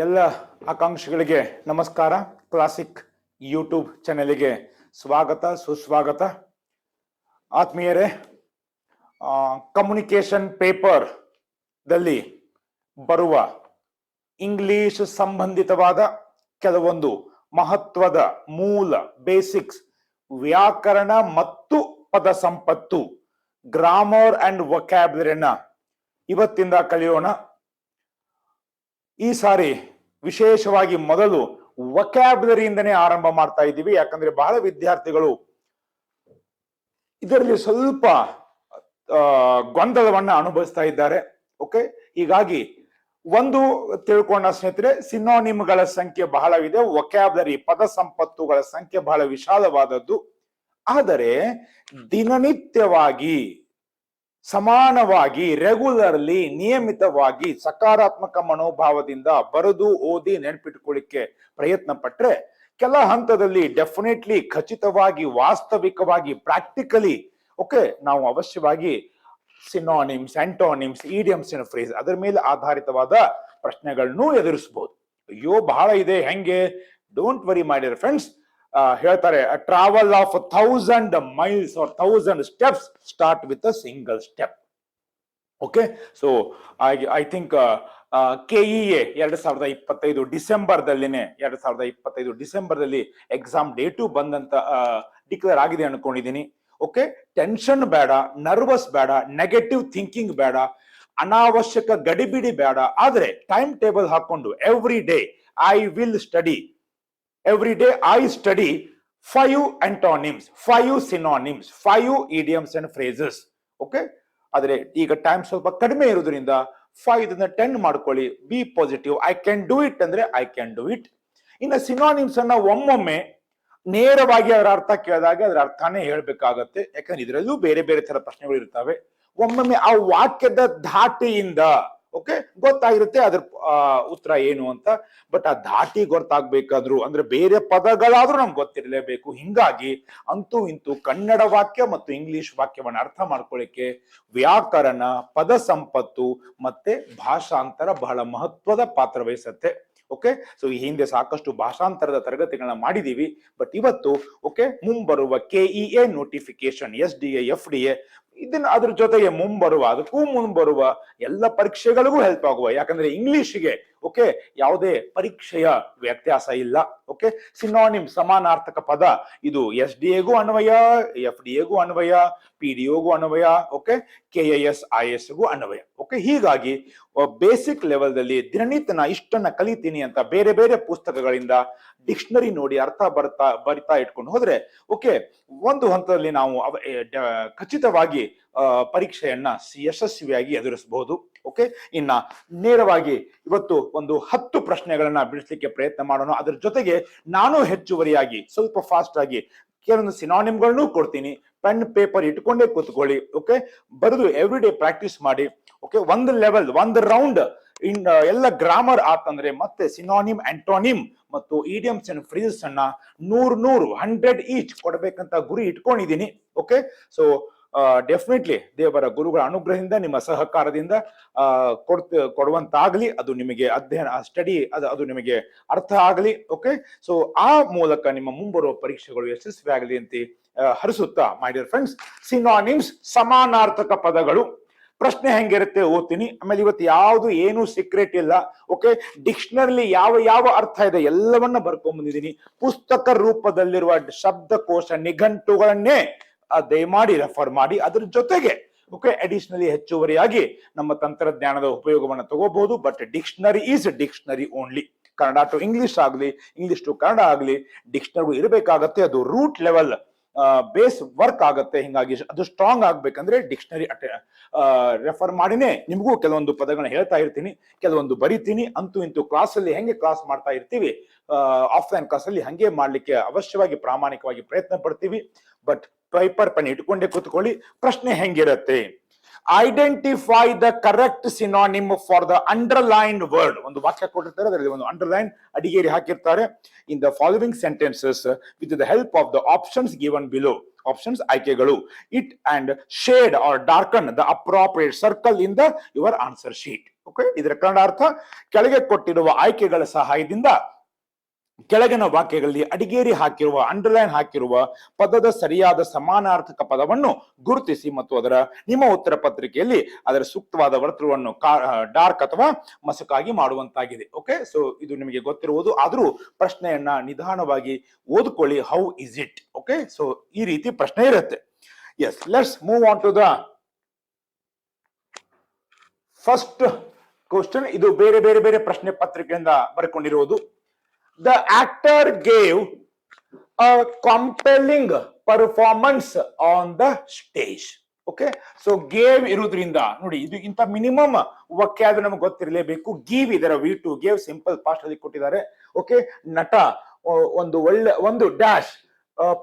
ಎಲ್ಲ ಆಕಾಂಕ್ಷಿಗಳಿಗೆ ನಮಸ್ಕಾರ. Classic YouTube ಚಾನೆಲ್ಗೆ ಸ್ವಾಗತ ಸುಸ್ವಾಗತ. ಆತ್ಮೀಯರೇ, ಕಮ್ಯುನಿಕೇಶನ್ ಪೇಪರ್ ದಲ್ಲಿ ಬರುವ ಇಂಗ್ಲಿಷ್ ಸಂಬಂಧಿತವಾದ ಕೆಲವೊಂದು ಮಹತ್ವದ ಮೂಲ ಬೇಸಿಕ್ಸ್, ವ್ಯಾಕರಣ ಮತ್ತು ಪದ ಸಂಪತ್ತು, ಗ್ರಾಮರ್ ಅಂಡ್ ವೊಕ್ಯಾಬ್ಯುಲರಿನ ಇವತ್ತಿಂದ ಕಲಿಯೋಣ. ಈ ಸಾರಿ ವಿಶೇಷವಾಗಿ ಮೊದಲು ವೊಕ್ಯಾಬ್ಯುಲರಿಯಿಂದನೇ ಆರಂಭ ಮಾಡ್ತಾ ಇದ್ದೀವಿ. ಯಾಕಂದ್ರೆ ಬಹಳ ವಿದ್ಯಾರ್ಥಿಗಳು ಇದರಲ್ಲಿ ಸ್ವಲ್ಪ ಗೊಂದಲವನ್ನ ಅನುಭವಿಸ್ತಾ ಇದ್ದಾರೆ. ಓಕೆ, ಹೀಗಾಗಿ ಒಂದು ತಿಳ್ಕೊಂಡ ಸ್ನೇಹಿತರೆ, ಸಿನೋನಿಮ್ಗಳ ಸಂಖ್ಯೆ ಬಹಳವಿದೆ, ವೊಕ್ಯಾಬ್ಯುಲರಿ ಪದ ಸಂಪತ್ತುಗಳ ಸಂಖ್ಯೆ ಬಹಳ ವಿಶಾಲವಾದದ್ದು. ಆದರೆ ದಿನನಿತ್ಯವಾಗಿ ಸಮಾನವಾಗಿ ರೆಗ್ಯುಲರ್ಲಿ ನಿಯಮಿತವಾಗಿ ಸಕಾರಾತ್ಮಕ ಮನೋಭಾವದಿಂದ ಬರೆದು ಓದಿ ನೆನಪಿಟ್ಕೊಳ್ಳಿಕ್ಕೆ ಪ್ರಯತ್ನ ಪಟ್ರೆ ಕೆಲ ಹಂತದಲ್ಲಿ ಡೆಫಿನೆಟ್ಲಿ ಖಚಿತವಾಗಿ ವಾಸ್ತವಿಕವಾಗಿ ಪ್ರಾಕ್ಟಿಕಲಿ ಓಕೆ ನಾವು ಅವಶ್ಯವಾಗಿ synonyms, antonyms, idioms and phrase ಅದರ ಮೇಲೆ ಆಧಾರಿತವಾದ ಪ್ರಶ್ನೆಗಳನ್ನು ಎದುರಿಸಬಹುದು. ಅಯ್ಯೋ ಬಹಳ ಇದೆ, ಹೆಂಗೆ? Don't worry my dear friends. ಹೇಳ್ತಾರೆ, travel of 1000 miles or 1000 steps start with a single step. Okay, so I think KEA 2025 ಡಿಸೆಂಬರ್ದಲ್ಲಿ ಎಕ್ಸಾಮ್ ಡೇಟು ಬಂದಂತ ಡಿಕ್ಲೇರ್ ಆಗಿದೆ ಅನ್ಕೊಂಡಿದ್ದೀನಿ. ಓಕೆ, ಟೆನ್ಷನ್ ಬೇಡ, ನರ್ವಸ್ ಬೇಡ, ನೆಗೆಟಿವ್ ಥಿಂಕಿಂಗ್ ಬೇಡ, ಅನಾವಶ್ಯಕ ಗಡಿಬಿಡಿ ಬೇಡ. ಆದ್ರೆ ಟೈಮ್ ಟೇಬಲ್ ಹಾಕೊಂಡು every day I will study, every day I study 5 antonyms, 5 synonyms, 5 idioms and phrases. Okay, ಆದ್ರೆ ಈಗ ಟೈಮ್ ಸ್ವಲ್ಪ ಕಡಿಮೆ ಇರೋದ್ರಿಂದ 5 10 ಮಾಡ್ಕೊಳ್ಳಿ. B positive. I can do it ಅಂದ್ರೆ ಐ ಕ್ಯಾನ್ ಡೂ ಇಟ್. ಇನ್ನು ಸಿನಾನಿಮ್ಸ್ ಅನ್ನ ಒಮ್ಮೊಮ್ಮೆ ನೇರವಾಗಿ ಅದರ ಅರ್ಥ ಕೇಳಿದಾಗ ಅದರ ಅರ್ಥನೇ ಹೇಳ್ಬೇಕಾಗತ್ತೆ. ಯಾಕಂದ್ರೆ ಇದರಲ್ಲೂ ಬೇರೆ ಬೇರೆ ತರ ಪ್ರಶ್ನೆಗಳು ಇರ್ತವೆ. ಒಮ್ಮೊಮ್ಮೆ ಆ ವಾಕ್ಯದ ಧಾಟಿಯಿಂದ ಓಕೆ ಗೊತ್ತಾಗಿರುತ್ತೆ ಅದ್ರ ಉತ್ತರ ಏನು ಅಂತ. ಬಟ್ ಆ ಧಾಟಿ ಗೊತ್ತಾಗ್ಬೇಕಾದ್ರು ಅಂದ್ರೆ ಬೇರೆ ಪದಗಳಾದ್ರೂ ನಮ್ಗೆ ಗೊತ್ತಿರಲೇಬೇಕು. ಹಿಂಗಾಗಿ ಅಂತೂ ಇಂತೂ ಕನ್ನಡ ವಾಕ್ಯ ಮತ್ತು ಇಂಗ್ಲಿಷ್ ವಾಕ್ಯವನ್ನ ಅರ್ಥ ಮಾಡ್ಕೊಳ್ಳಿಕ್ಕೆ ವ್ಯಾಕರಣ, ಪದ ಸಂಪತ್ತು ಮತ್ತೆ ಭಾಷಾಂತರ ಬಹಳ ಮಹತ್ವದ ಪಾತ್ರ ವಹಿಸುತ್ತೆ. ಓಕೆ, ಸೊ ಈ ಹಿಂದೆ ಸಾಕಷ್ಟು ಭಾಷಾಂತರದ ತರಗತಿಗಳನ್ನ ಮಾಡಿದೀವಿ. ಬಟ್ ಇವತ್ತು ಓಕೆ ಮುಂಬರುವ KEA ನೋಟಿಫಿಕೇಶನ್, SDA, FDA ಇದನ್ನ ಅದ್ರ ಜೊತೆಗೆ ಅದಕ್ಕೂ ಮುಂಬರುವ ಎಲ್ಲ ಪರೀಕ್ಷೆಗಳಿಗೂ ಹೆಲ್ಪ್ ಆಗುವ. ಯಾಕಂದ್ರೆ ಇಂಗ್ಲಿಷ್ಗೆ ಓಕೆ ಯಾವುದೇ ಪರೀಕ್ಷೆಯ ವ್ಯತ್ಯಾಸ ಇಲ್ಲ. ಓಕೆ, ಸಿನೋನಿಮ್ ಸಮಾನಾರ್ಥಕ ಪದ ಇದು SDAಗೂ ಅನ್ವಯ, FDAಗೂ ಅನ್ವಯ, PDOಗೂ ಅನ್ವಯ, ಓಕೆ KIS IS ಗೂ ಅನ್ವಯ. ಓಕೆ, ಹೀಗಾಗಿ ಬೇಸಿಕ್ ಲೆವೆಲ್ ದಲ್ಲಿ ದಿನನಿತ್ಯ ನಾ ಇಷ್ಟನ್ನ ಕಲಿತೀನಿ ಅಂತ ಬೇರೆ ಬೇರೆ ಪುಸ್ತಕಗಳಿಂದ ಡಿಕ್ಷನರಿ ನೋಡಿ ಅರ್ಥ ಬರಿತಾ ಇಟ್ಕೊಂಡು ಹೋದ್ರೆ ಓಕೆ ಒಂದು ಹಂತದಲ್ಲಿ ನಾವು ಖಚಿತವಾಗಿ ಪರೀಕ್ಷೆಯನ್ನ ಯಶಸ್ವಿಯಾಗಿ ಎದುರಿಸಬಹುದು. ಓಕೆ, ಇನ್ನ ನೇರವಾಗಿ ಇವತ್ತು ಒಂದು 10 ಪ್ರಶ್ನೆಗಳನ್ನ ಬಿಡಿಸ್ಲಿಕ್ಕೆ ಪ್ರಯತ್ನ ಮಾಡೋಣ. ಅದ್ರ ಜೊತೆಗೆ ನಾನು ಹೆಚ್ಚುವರಿಯಾಗಿ ಸ್ವಲ್ಪ ಫಾಸ್ಟ್ ಆಗಿ ಕೆಲವೊಂದು ಸಿನಾನಿಮ್ಗಳನ್ನು ಕೊಡ್ತೀನಿ. ಪೆನ್ ಪೇಪರ್ ಇಟ್ಕೊಂಡೇ ಕೂತ್ಕೊಳ್ಳಿ. ಓಕೆ, ಬರೆದು ಎವ್ರಿ ಡೇ ಪ್ರಾಕ್ಟೀಸ್ ಮಾಡಿ. ಓಕೆ, ಒಂದು ಲೆವೆಲ್ ಒಂದು ರೌಂಡ್ ಎಲ್ಲ ಗ್ರಾಮರ್ ಆತಂದ್ರೆ ಮತ್ತೆ ಸಿನಾನಿಮ್, ಆಂಟೋನಿಮ್ ಮತ್ತು ಈಡಿಯಮ್ಸ್ ಅಂಡ್ ಫ್ರೇಸಸ್ ಅನ್ನ 100 ಈಚ್ ಕೊಡ್ಬೇಕಂತ ಗುರಿ ಇಟ್ಕೊಂಡಿದ್ದೀನಿ. ಓಕೆ, ಸೊ ಡೆಫಿನೆಟ್ಲಿ ದೇವರ ಗುರುಗಳ ಅನುಗ್ರಹದಿಂದ ನಿಮ್ಮ ಸಹಕಾರದಿಂದ ಕೊಡುವಂತಾಗ್ಲಿ. ಅದು ನಿಮಗೆ ಅಧ್ಯಯನ ಸ್ಟಡಿ ಅದು ನಿಮಗೆ ಅರ್ಥ ಆಗಲಿ. ಓಕೆ, ಸೊ ಆ ಮೂಲಕ ನಿಮ್ಮ ಮುಂಬರುವ ಪರೀಕ್ಷೆಗಳು ಯಶಸ್ವಿ ಆಗಲಿ ಅಂತ ಹರಿಸುತ್ತಾ ಮೈ ಡಿಯರ್ ಫ್ರೆಂಡ್ಸ್, ಸಿನಾನಿಮ್ಸ್ ಸಮಾನಾರ್ಥಕ ಪದಗಳು ಪ್ರಶ್ನೆ ಹೆಂಗಿರುತ್ತೆ ಓದ್ತೀನಿ. ಆಮೇಲೆ ಇವತ್ತು ಯಾವುದು ಏನು ಸೀಕ್ರೆಟ್ ಇಲ್ಲ. ಓಕೆ, ಡಿಕ್ಷನರಿ ಯಾವ ಅರ್ಥ ಇದೆ ಎಲ್ಲವನ್ನ ಬರ್ಕೊಂಡ್ ಬಂದಿದ್ದೀನಿ. ಪುಸ್ತಕ ರೂಪದಲ್ಲಿರುವ ಶಬ್ದಕೋಶ ನಿಘಂಟುಗಳನ್ನೇ ದಯಮಾಡಿ ರೆಫರ್ ಮಾಡಿ. ಅದ್ರ ಜೊತೆಗೆ ಓಕೆ ಅಡಿಷನಲಿ ಹೆಚ್ಚುವರಿಯಾಗಿ ನಮ್ಮ ತಂತ್ರಜ್ಞಾನದ ಉಪಯೋಗವನ್ನು ತಗೋಬಹುದು. But dictionary is dictionary only. Kannada to English ಆಗ್ಲಿ, ಇಂಗ್ಲಿಷ್ ಟು ಕನ್ನಡ ಆಗ್ಲಿ, ಡಿಕ್ಷನರಿ ಇರಬೇಕಾಗತ್ತೆ. ಅದು ರೂಟ್ ಲೆವೆಲ್ ಬೇಸ್ ವರ್ಕ್ ಆಗತ್ತೆ. ಹಿಂಗಾಗಿ ಅದು ಸ್ಟ್ರಾಂಗ್ ಆಗ್ಬೇಕಂದ್ರೆ ಡಿಕ್ಷನರಿ ರೆಫರ್ ಮಾಡಿನೇ ನಿಮಗೂ ಕೆಲವೊಂದು ಪದಗಳನ್ನ ಹೇಳ್ತಾ ಇರ್ತೀನಿ, ಕೆಲವೊಂದು ಬರಿತೀನಿ. ಅಂತೂ ಇಂತೂ ಕ್ಲಾಸಲ್ಲಿ ಹೆಂಗೆ ಕ್ಲಾಸ್ ಮಾಡ್ತಾ ಇರ್ತೀವಿ ಆಫ್ಲೈನ್ ಕ್ಲಾಸಲ್ಲಿ ಹಂಗೆ ಮಾಡ್ಲಿಕ್ಕೆ ಅವಶ್ಯವಾಗಿ ಪ್ರಾಮಾಣಿಕವಾಗಿ ಪ್ರಯತ್ನ ಪಡ್ತೀವಿ. ಬಟ್ ಪೇಪರ್ ಪೆನ್ ಇಟ್ಕೊಂಡೇ ಕೂತ್ಕೊಳ್ಳಿ. ಪ್ರಶ್ನೆ ಹೆಂಗಿರತ್ತೆ? Identify the correct synonym for the underlined word. ಒಂದು ವಾಕ್ಯ ಕೊಟ್ಟಿರ್ತಾರೆ, ಅದರಲ್ಲಿ ಒಂದು ಅಂಡರ್ಲೈನ್ ಅಡಿಗೇರಿ ಹಾಕಿರ್ತಾರೆ. In the following sentences with the help of the options given below. Options ಆಯ್ಕೆಗಳು. It and shade or darken the appropriate circle in the your answer sheet. Okay, ಇದರ ಕನ್ನಡ ಅರ್ಥ ಕೆಳಗೆ ಕೊಟ್ಟಿರುವ ಆಯ್ಕೆಗಳ ಸಹಾಯದಿಂದ ಕೆಳಗಿನ ವಾಕ್ಯಗಳಲ್ಲಿ ಅಡಿಗೇರಿ ಹಾಕಿರುವ ಅಂಡರ್ಲೈನ್ ಹಾಕಿರುವ ಪದದ ಸರಿಯಾದ ಸಮಾನಾರ್ಥಕ ಪದವನ್ನು ಗುರುತಿಸಿ ಮತ್ತು ಅದರ ನಿಮ್ಮ ಉತ್ತರ ಪತ್ರಿಕೆಯಲ್ಲಿ ಅದರ ಸೂಕ್ತವಾದ ವರ್ತುಲವನ್ನು ಡಾರ್ಕ್ ಅಥವಾ ಮಸಕಾಗಿ ಮಾಡುವಂತಾಗಿದೆ. ಓಕೆ, ಸೊ ಇದು ನಿಮಗೆ ಗೊತ್ತಿರುವುದು, ಆದರೂ ಪ್ರಶ್ನೆಯನ್ನ ನಿಧಾನವಾಗಿ ಓದ್ಕೊಳ್ಳಿ. How is it? Okay, so ಈ ರೀತಿ ಪ್ರಶ್ನೆ ಇರುತ್ತೆ. Yes, let's move on to the first question. ಇದು ಬೇರೆ ಬೇರೆ ಬೇರೆ ಪ್ರಶ್ನೆ ಪತ್ರಿಕೆಯಿಂದ ಬರ್ಕೊಂಡಿರುವುದು. The actor gave a compelling performance on the stage. Okay, so gave ಇರುವುದರಿಂದ ನೋಡಿ, ಇದು ಇಂತ ಮಿನಿಮಮ್ ವಾಕ್ಯ ಅದು ನಮಗೆ ಗೊತ್ತಿರಲೇಬೇಕು. ಗಿವ್ ಇದರ V2, ಗೇವ್ ಸಿಂಪಲ್ ಪಾಸ್ಟ್ ಅಲ್ಲಿ ಕೊಟ್ಟಿದ್ದಾರೆ. ಓಕೆ, ನಟ ಒಂದು ಡ್ಯಾಶ್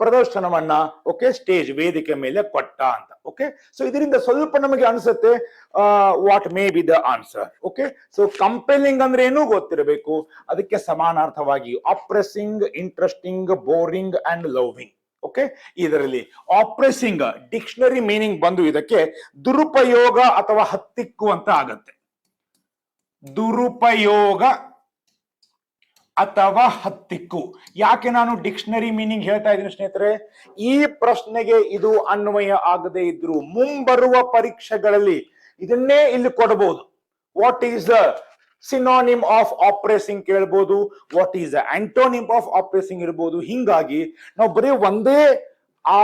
ಪ್ರದರ್ಶನವನ್ನ ಓಕೆ ಸ್ಟೇಜ್ ವೇದಿಕೆ ಮೇಲೆ ಕೊಟ್ಟ ಅಂತ. ಓಕೆ, ಸೊ ಇದರಿಂದ ಸ್ವಲ್ಪ ನಮಗೆ ಅನ್ಸುತ್ತೆ what may be the answer. Okay, so compelling ಅಂದ್ರೆ ಏನು ಗೊತ್ತಿರಬೇಕು. ಅದಕ್ಕೆ ಸಮಾನಾರ್ಥವಾಗಿ oppressing, interesting, boring and loving. Okay, ಇದರಲ್ಲಿ ಆಪ್ರೆಸಿಂಗ್ ಡಿಕ್ಷನರಿ ಮೀನಿಂಗ್ ಬಂದು ಇದಕ್ಕೆ ದುರುಪಯೋಗ ಅಥವಾ ಹತ್ತಿಕ್ಕು ಅಂತ ಆಗತ್ತೆ. ದುರುಪಯೋಗ ಅಥವಾ ಹತ್ತಿಕ್ಕು. ಯಾಕೆ ನಾನು ಡಿಕ್ಷನರಿ ಮೀನಿಂಗ್ ಹೇಳ್ತಾ ಇದ್ದೀನಿ ಸ್ನೇಹಿತರೆ? ಈ ಪ್ರಶ್ನೆಗೆ ಇದು ಅನ್ವಯ ಆಗದೆ ಇದ್ರು ಮುಂಬರುವ ಪರೀಕ್ಷೆಗಳಲ್ಲಿ ಇದನ್ನೇ ಇಲ್ಲಿ ಕೊಡಬಹುದು. What is the synonym of oppressing ಕೇಳ್ಬೋದು, what is the antonym of oppressing ಇರ್ಬೋದು. ಹಿಂಗಾಗಿ ನಾವು ಬರೀ ಒಂದೇ ಆ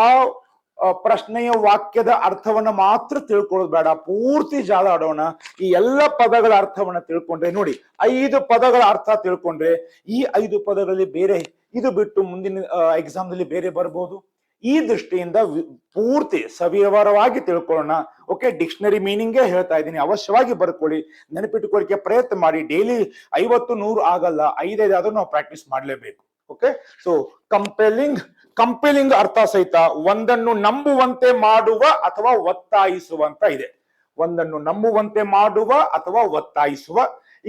ಪ್ರಶ್ನೆಯ ವಾಕ್ಯದ ಅರ್ಥವನ್ನ ಮಾತ್ರ ತಿಳ್ಕೊಳ್ಳೋದು ಬೇಡ, ಪೂರ್ತಿ ಜಾಲ ಆಡೋಣ. ಈ ಎಲ್ಲ ಪದಗಳ ಅರ್ಥವನ್ನ ತಿಳ್ಕೊಂಡ್ರೆ ನೋಡಿ, 5 ಪದಗಳ ಅರ್ಥ ತಿಳ್ಕೊಂಡ್ರೆ ಈ 5 ಪದಗಳಲ್ಲಿ ಬೇರೆ, ಇದು ಬಿಟ್ಟು ಮುಂದಿನ ಎಕ್ಸಾಮ್ ನಲ್ಲಿ ಬೇರೆ ಬರ್ಬೋದು. ಈ ದೃಷ್ಟಿಯಿಂದ ಪೂರ್ತಿ ಸವಿವರವಾಗಿ ತಿಳ್ಕೊಳ್ಳೋಣ. ಓಕೆ, ಡಿಕ್ಷನರಿ ಮೀನಿಂಗೇ ಹೇಳ್ತಾ ಇದ್ದೀನಿ, ಅವಶ್ಯವಾಗಿ ಬರ್ಕೊಳ್ಳಿ, ನೆನಪಿಟ್ಟುಕೊಳ್ಳಿಕ್ಕೆ ಪ್ರಯತ್ನ ಮಾಡಿ. ಡೈಲಿ 50-100 ಆಗಲ್ಲ, 5 ಆದ್ರೂ ನಾವು ಪ್ರಾಕ್ಟೀಸ್ ಮಾಡಲೇಬೇಕು. ಓಕೆ, ಸೊ ಕಂಪೆಲಿಂಗ್ ಅರ್ಥ ಸಹಿತ ಒಂದನ್ನು ನಂಬುವಂತೆ ಮಾಡುವ ಅಥವಾ ಒತ್ತಾಯಿಸುವ ಅಂತ ಇದೆ. ಒಂದನ್ನು ನಂಬುವಂತೆ ಮಾಡುವ ಅಥವಾ ಒತ್ತಾಯಿಸುವ.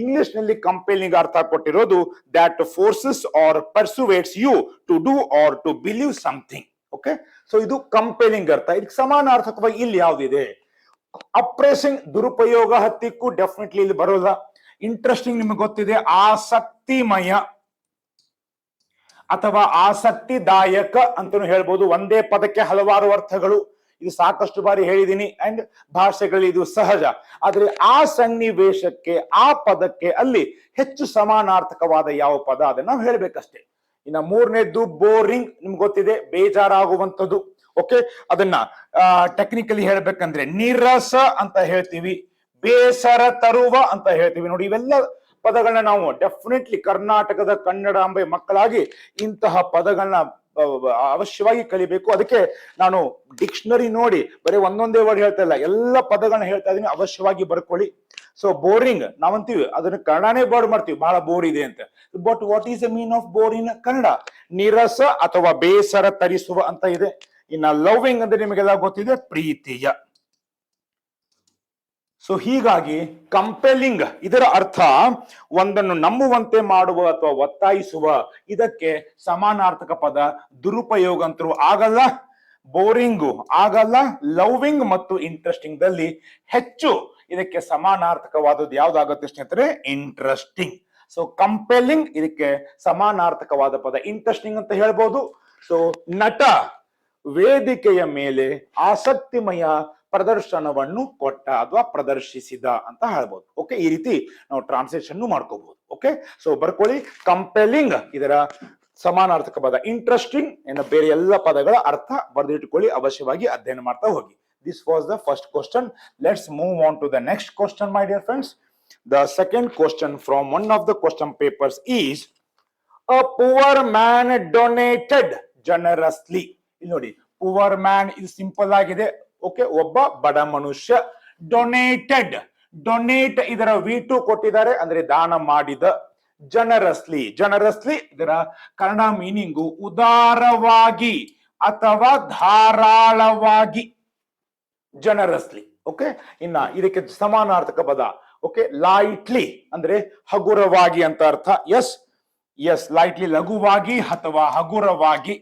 ಇಂಗ್ಲಿಷ್ ನಲ್ಲಿ ಕಂಪೆಲಿಂಗ್ ಅರ್ಥ ಕೊಟ್ಟಿರೋದು that forces or persuades you to do or to believe something. Okay, so ಇದು ಕಂಪೆಲಿಂಗ್ ಅರ್ಥ. ಇದಕ್ಕೆ ಸಮಾನಾರ್ಥಕವಾಗಿ ಇಲ್ಲಿ ಯಾವ್ದಿದೆ? ಅಪ್ರೆಸಿಂಗ್ ದುರುಪಯೋಗ, ಹತ್ತಿಕ್ಕು ಡೆಫಿನೆಟ್ಲಿ ಇಲ್ಲಿ ಬರೋಲ್ಲ. ಇಂಟ್ರೆಸ್ಟಿಂಗ್ ನಿಮಗೆ ಗೊತ್ತಿದೆ, ಆಸಕ್ತಿಮಯ ಅಥವಾ ಆಸಕ್ತಿದಾಯಕ ಅಂತಾನು ಹೇಳ್ಬೋದು. ಒಂದೇ ಪದಕ್ಕೆ ಹಲವಾರು ಅರ್ಥಗಳು, ಇದು ಸಾಕಷ್ಟು ಬಾರಿ ಹೇಳಿದ್ದೀನಿ. ಅಂಡ್ ಭಾಷೆಗಳಲ್ಲಿ ಇದು ಸಹಜ. ಆದ್ರೆ ಆ ಸನ್ನಿವೇಶಕ್ಕೆ, ಆ ಪದಕ್ಕೆ ಅಲ್ಲಿ ಹೆಚ್ಚು ಸಮಾನಾರ್ಥಕವಾದ ಯಾವ ಪದ ಅದನ್ನ ನಾವು ಹೇಳ್ಬೇಕಷ್ಟೇ. ಇನ್ನ 3ನೇದ್ದು ಬೋರಿಂಗ್, ನಿಮ್ಗೆ ಗೊತ್ತಿದೆ, ಬೇಜಾರಾಗುವಂಥದ್ದು. ಓಕೆ, ಅದನ್ನ ಟೆಕ್ನಿಕಲಿ ಹೇಳ್ಬೇಕಂದ್ರೆ ನೀರಸ ಅಂತ ಹೇಳ್ತೀವಿ, ಬೇಸರ ತರುವ ಅಂತ ಹೇಳ್ತೀವಿ. ನೋಡಿ, ಇವೆಲ್ಲ ಪದಗಳನ್ನ ನಾವು ಡೆಫಿನೆಟ್ಲಿ ಕರ್ನಾಟಕದ ಕನ್ನಡಾಂಬೆ ಮಕ್ಕಳಾಗಿ ಇಂತಹ ಪದಗಳನ್ನ ಅವಶ್ಯವಾಗಿ ಕಲಿಬೇಕು. ಅದಕ್ಕೆ ನಾನು ಡಿಕ್ಷನರಿ ನೋಡಿ ಬರೀ ಒಂದೊಂದೇ ವರ್ಡ್ ಹೇಳ್ತಾ ಇಲ್ಲ, ಎಲ್ಲ ಪದಗಳನ್ನ ಹೇಳ್ತಾ ಇದೀನಿ, ಅವಶ್ಯವಾಗಿ ಬರ್ಕೊಳ್ಳಿ. ಸೊ ಬೋರಿಂಗ್ ನಾವಂತೀವಿ, ಅದನ್ನ ಕನ್ನಡನೇ ಬರ್ಡ್ ಮಾಡ್ತೀವಿ, ಬಹಳ ಬೋರ್ ಇದೆ ಅಂತ. But what is the mean of bore in Kannada? ನೀರಸ ಅಥವಾ ಬೇಸರ ತರಿಸುವ ಅಂತ ಇದೆ. ಇನ್ನ ಲವಿಂಗ್ ಅಂದ್ರೆ ನಿಮಗೆಲ್ಲ ಗೊತ್ತಿದೆ, ಪ್ರೀತಿಯ. ಸೊ ಹೀಗಾಗಿ ಕಂಪೆಲಿಂಗ್ ಇದರ ಅರ್ಥ ಒಂದನ್ನು ನಂಬುವಂತೆ ಮಾಡುವ ಅಥವಾ ಒತ್ತಾಯಿಸುವ. ಇದಕ್ಕೆ ಸಮಾನಾರ್ಥಕ ಪದ ದುರುಪಯೋಗ ಅಂತರೂ ಆಗಲ್ಲ, ಬೋರಿಂಗು ಆಗಲ್ಲ, ಲವಿಂಗ್ ಮತ್ತು ಇಂಟ್ರೆಸ್ಟಿಂಗ್ ದಲ್ಲಿ ಹೆಚ್ಚು ಇದಕ್ಕೆ ಸಮಾನಾರ್ಥಕವಾದದ್ದು ಯಾವ್ದಾಗುತ್ತೆ ಸ್ನೇಹಿತರೆ? ಇಂಟ್ರೆಸ್ಟಿಂಗ್. ಸೊ ಕಂಪೆಲಿಂಗ್ ಇದಕ್ಕೆ ಸಮಾನಾರ್ಥಕವಾದ ಪದ ಇಂಟ್ರೆಸ್ಟಿಂಗ್ ಅಂತ ಹೇಳ್ಬೋದು. ಸೊ ನಟ ವೇದಿಕೆಯ ಮೇಲೆ ಆಸಕ್ತಿಮಯ ಪ್ರದರ್ಶನವನ್ನು ಕೊಟ್ಟ ಅಥವಾ ಪ್ರದರ್ಶಿಸಿದ ಅಂತ ಹೇಳ್ಬೋದು. ಓಕೆ, ಈ ರೀತಿ ನಾವು ಟ್ರಾನ್ಸ್ಲೇಷನ್ ಮಾಡ್ಕೋಬಹುದು. ಓಕೆ, ಸೊ ಬರ್ಕೊಳ್ಳಿ, ಕಂಪೆಲಿಂಗ್ ಇದರ ಸಮಾನಾರ್ಥಕ ಪದ ಇಂಟ್ರೆಸ್ಟಿಂಗ್. ಇನ್ನು ಬೇರೆ ಎಲ್ಲ ಪದಗಳ ಅರ್ಥ ಬರೆದಿಟ್ಟುಕೊಳ್ಳಿ, ಅವಶ್ಯವಾಗಿ ಅಧ್ಯಯನ ಮಾಡ್ತಾ ಹೋಗಿ. This was the first question. Let's move on to the next question, my dear friends. The second question from one of the question papers is, a poor man donated generously. ಇಲ್ಲಿ ನೋಡಿ, poor man ಇದು simple ಆಗಿದೆ. Okay, ಒಬ್ಬ ಬಡ ಮನುಷ್ಯ. Donated, donate ಇದರ V2 ಕೊಟ್ಟಿದ್ದಾರೆ, ಅಂದ್ರೆ ದಾನ ಮಾಡಿದ. ಜನರಸ್ಲಿ, ಜನರಸ್ಲಿ ಇದರ ಕನ್ನಡ ಮೀನಿಂಗು ಉದಾರವಾಗಿ ಅಥವಾ ಧಾರಾಳವಾಗಿ. ಜನರಸ್ಲಿ. ಓಕೆ, ಇನ್ನ ಇದಕ್ಕೆ ಸಮಾನಾರ್ಥಕ ಪದ ಓಕೆ ಲೈಟ್ಲಿ ಅಂದ್ರೆ ಹಗುರವಾಗಿ ಅಂತ ಅರ್ಥ. ಎಸ್ ಎಸ್, ಲೈಟ್ಲಿ ಲಘುವಾಗಿ ಅಥವಾ ಹಗುರವಾಗಿ.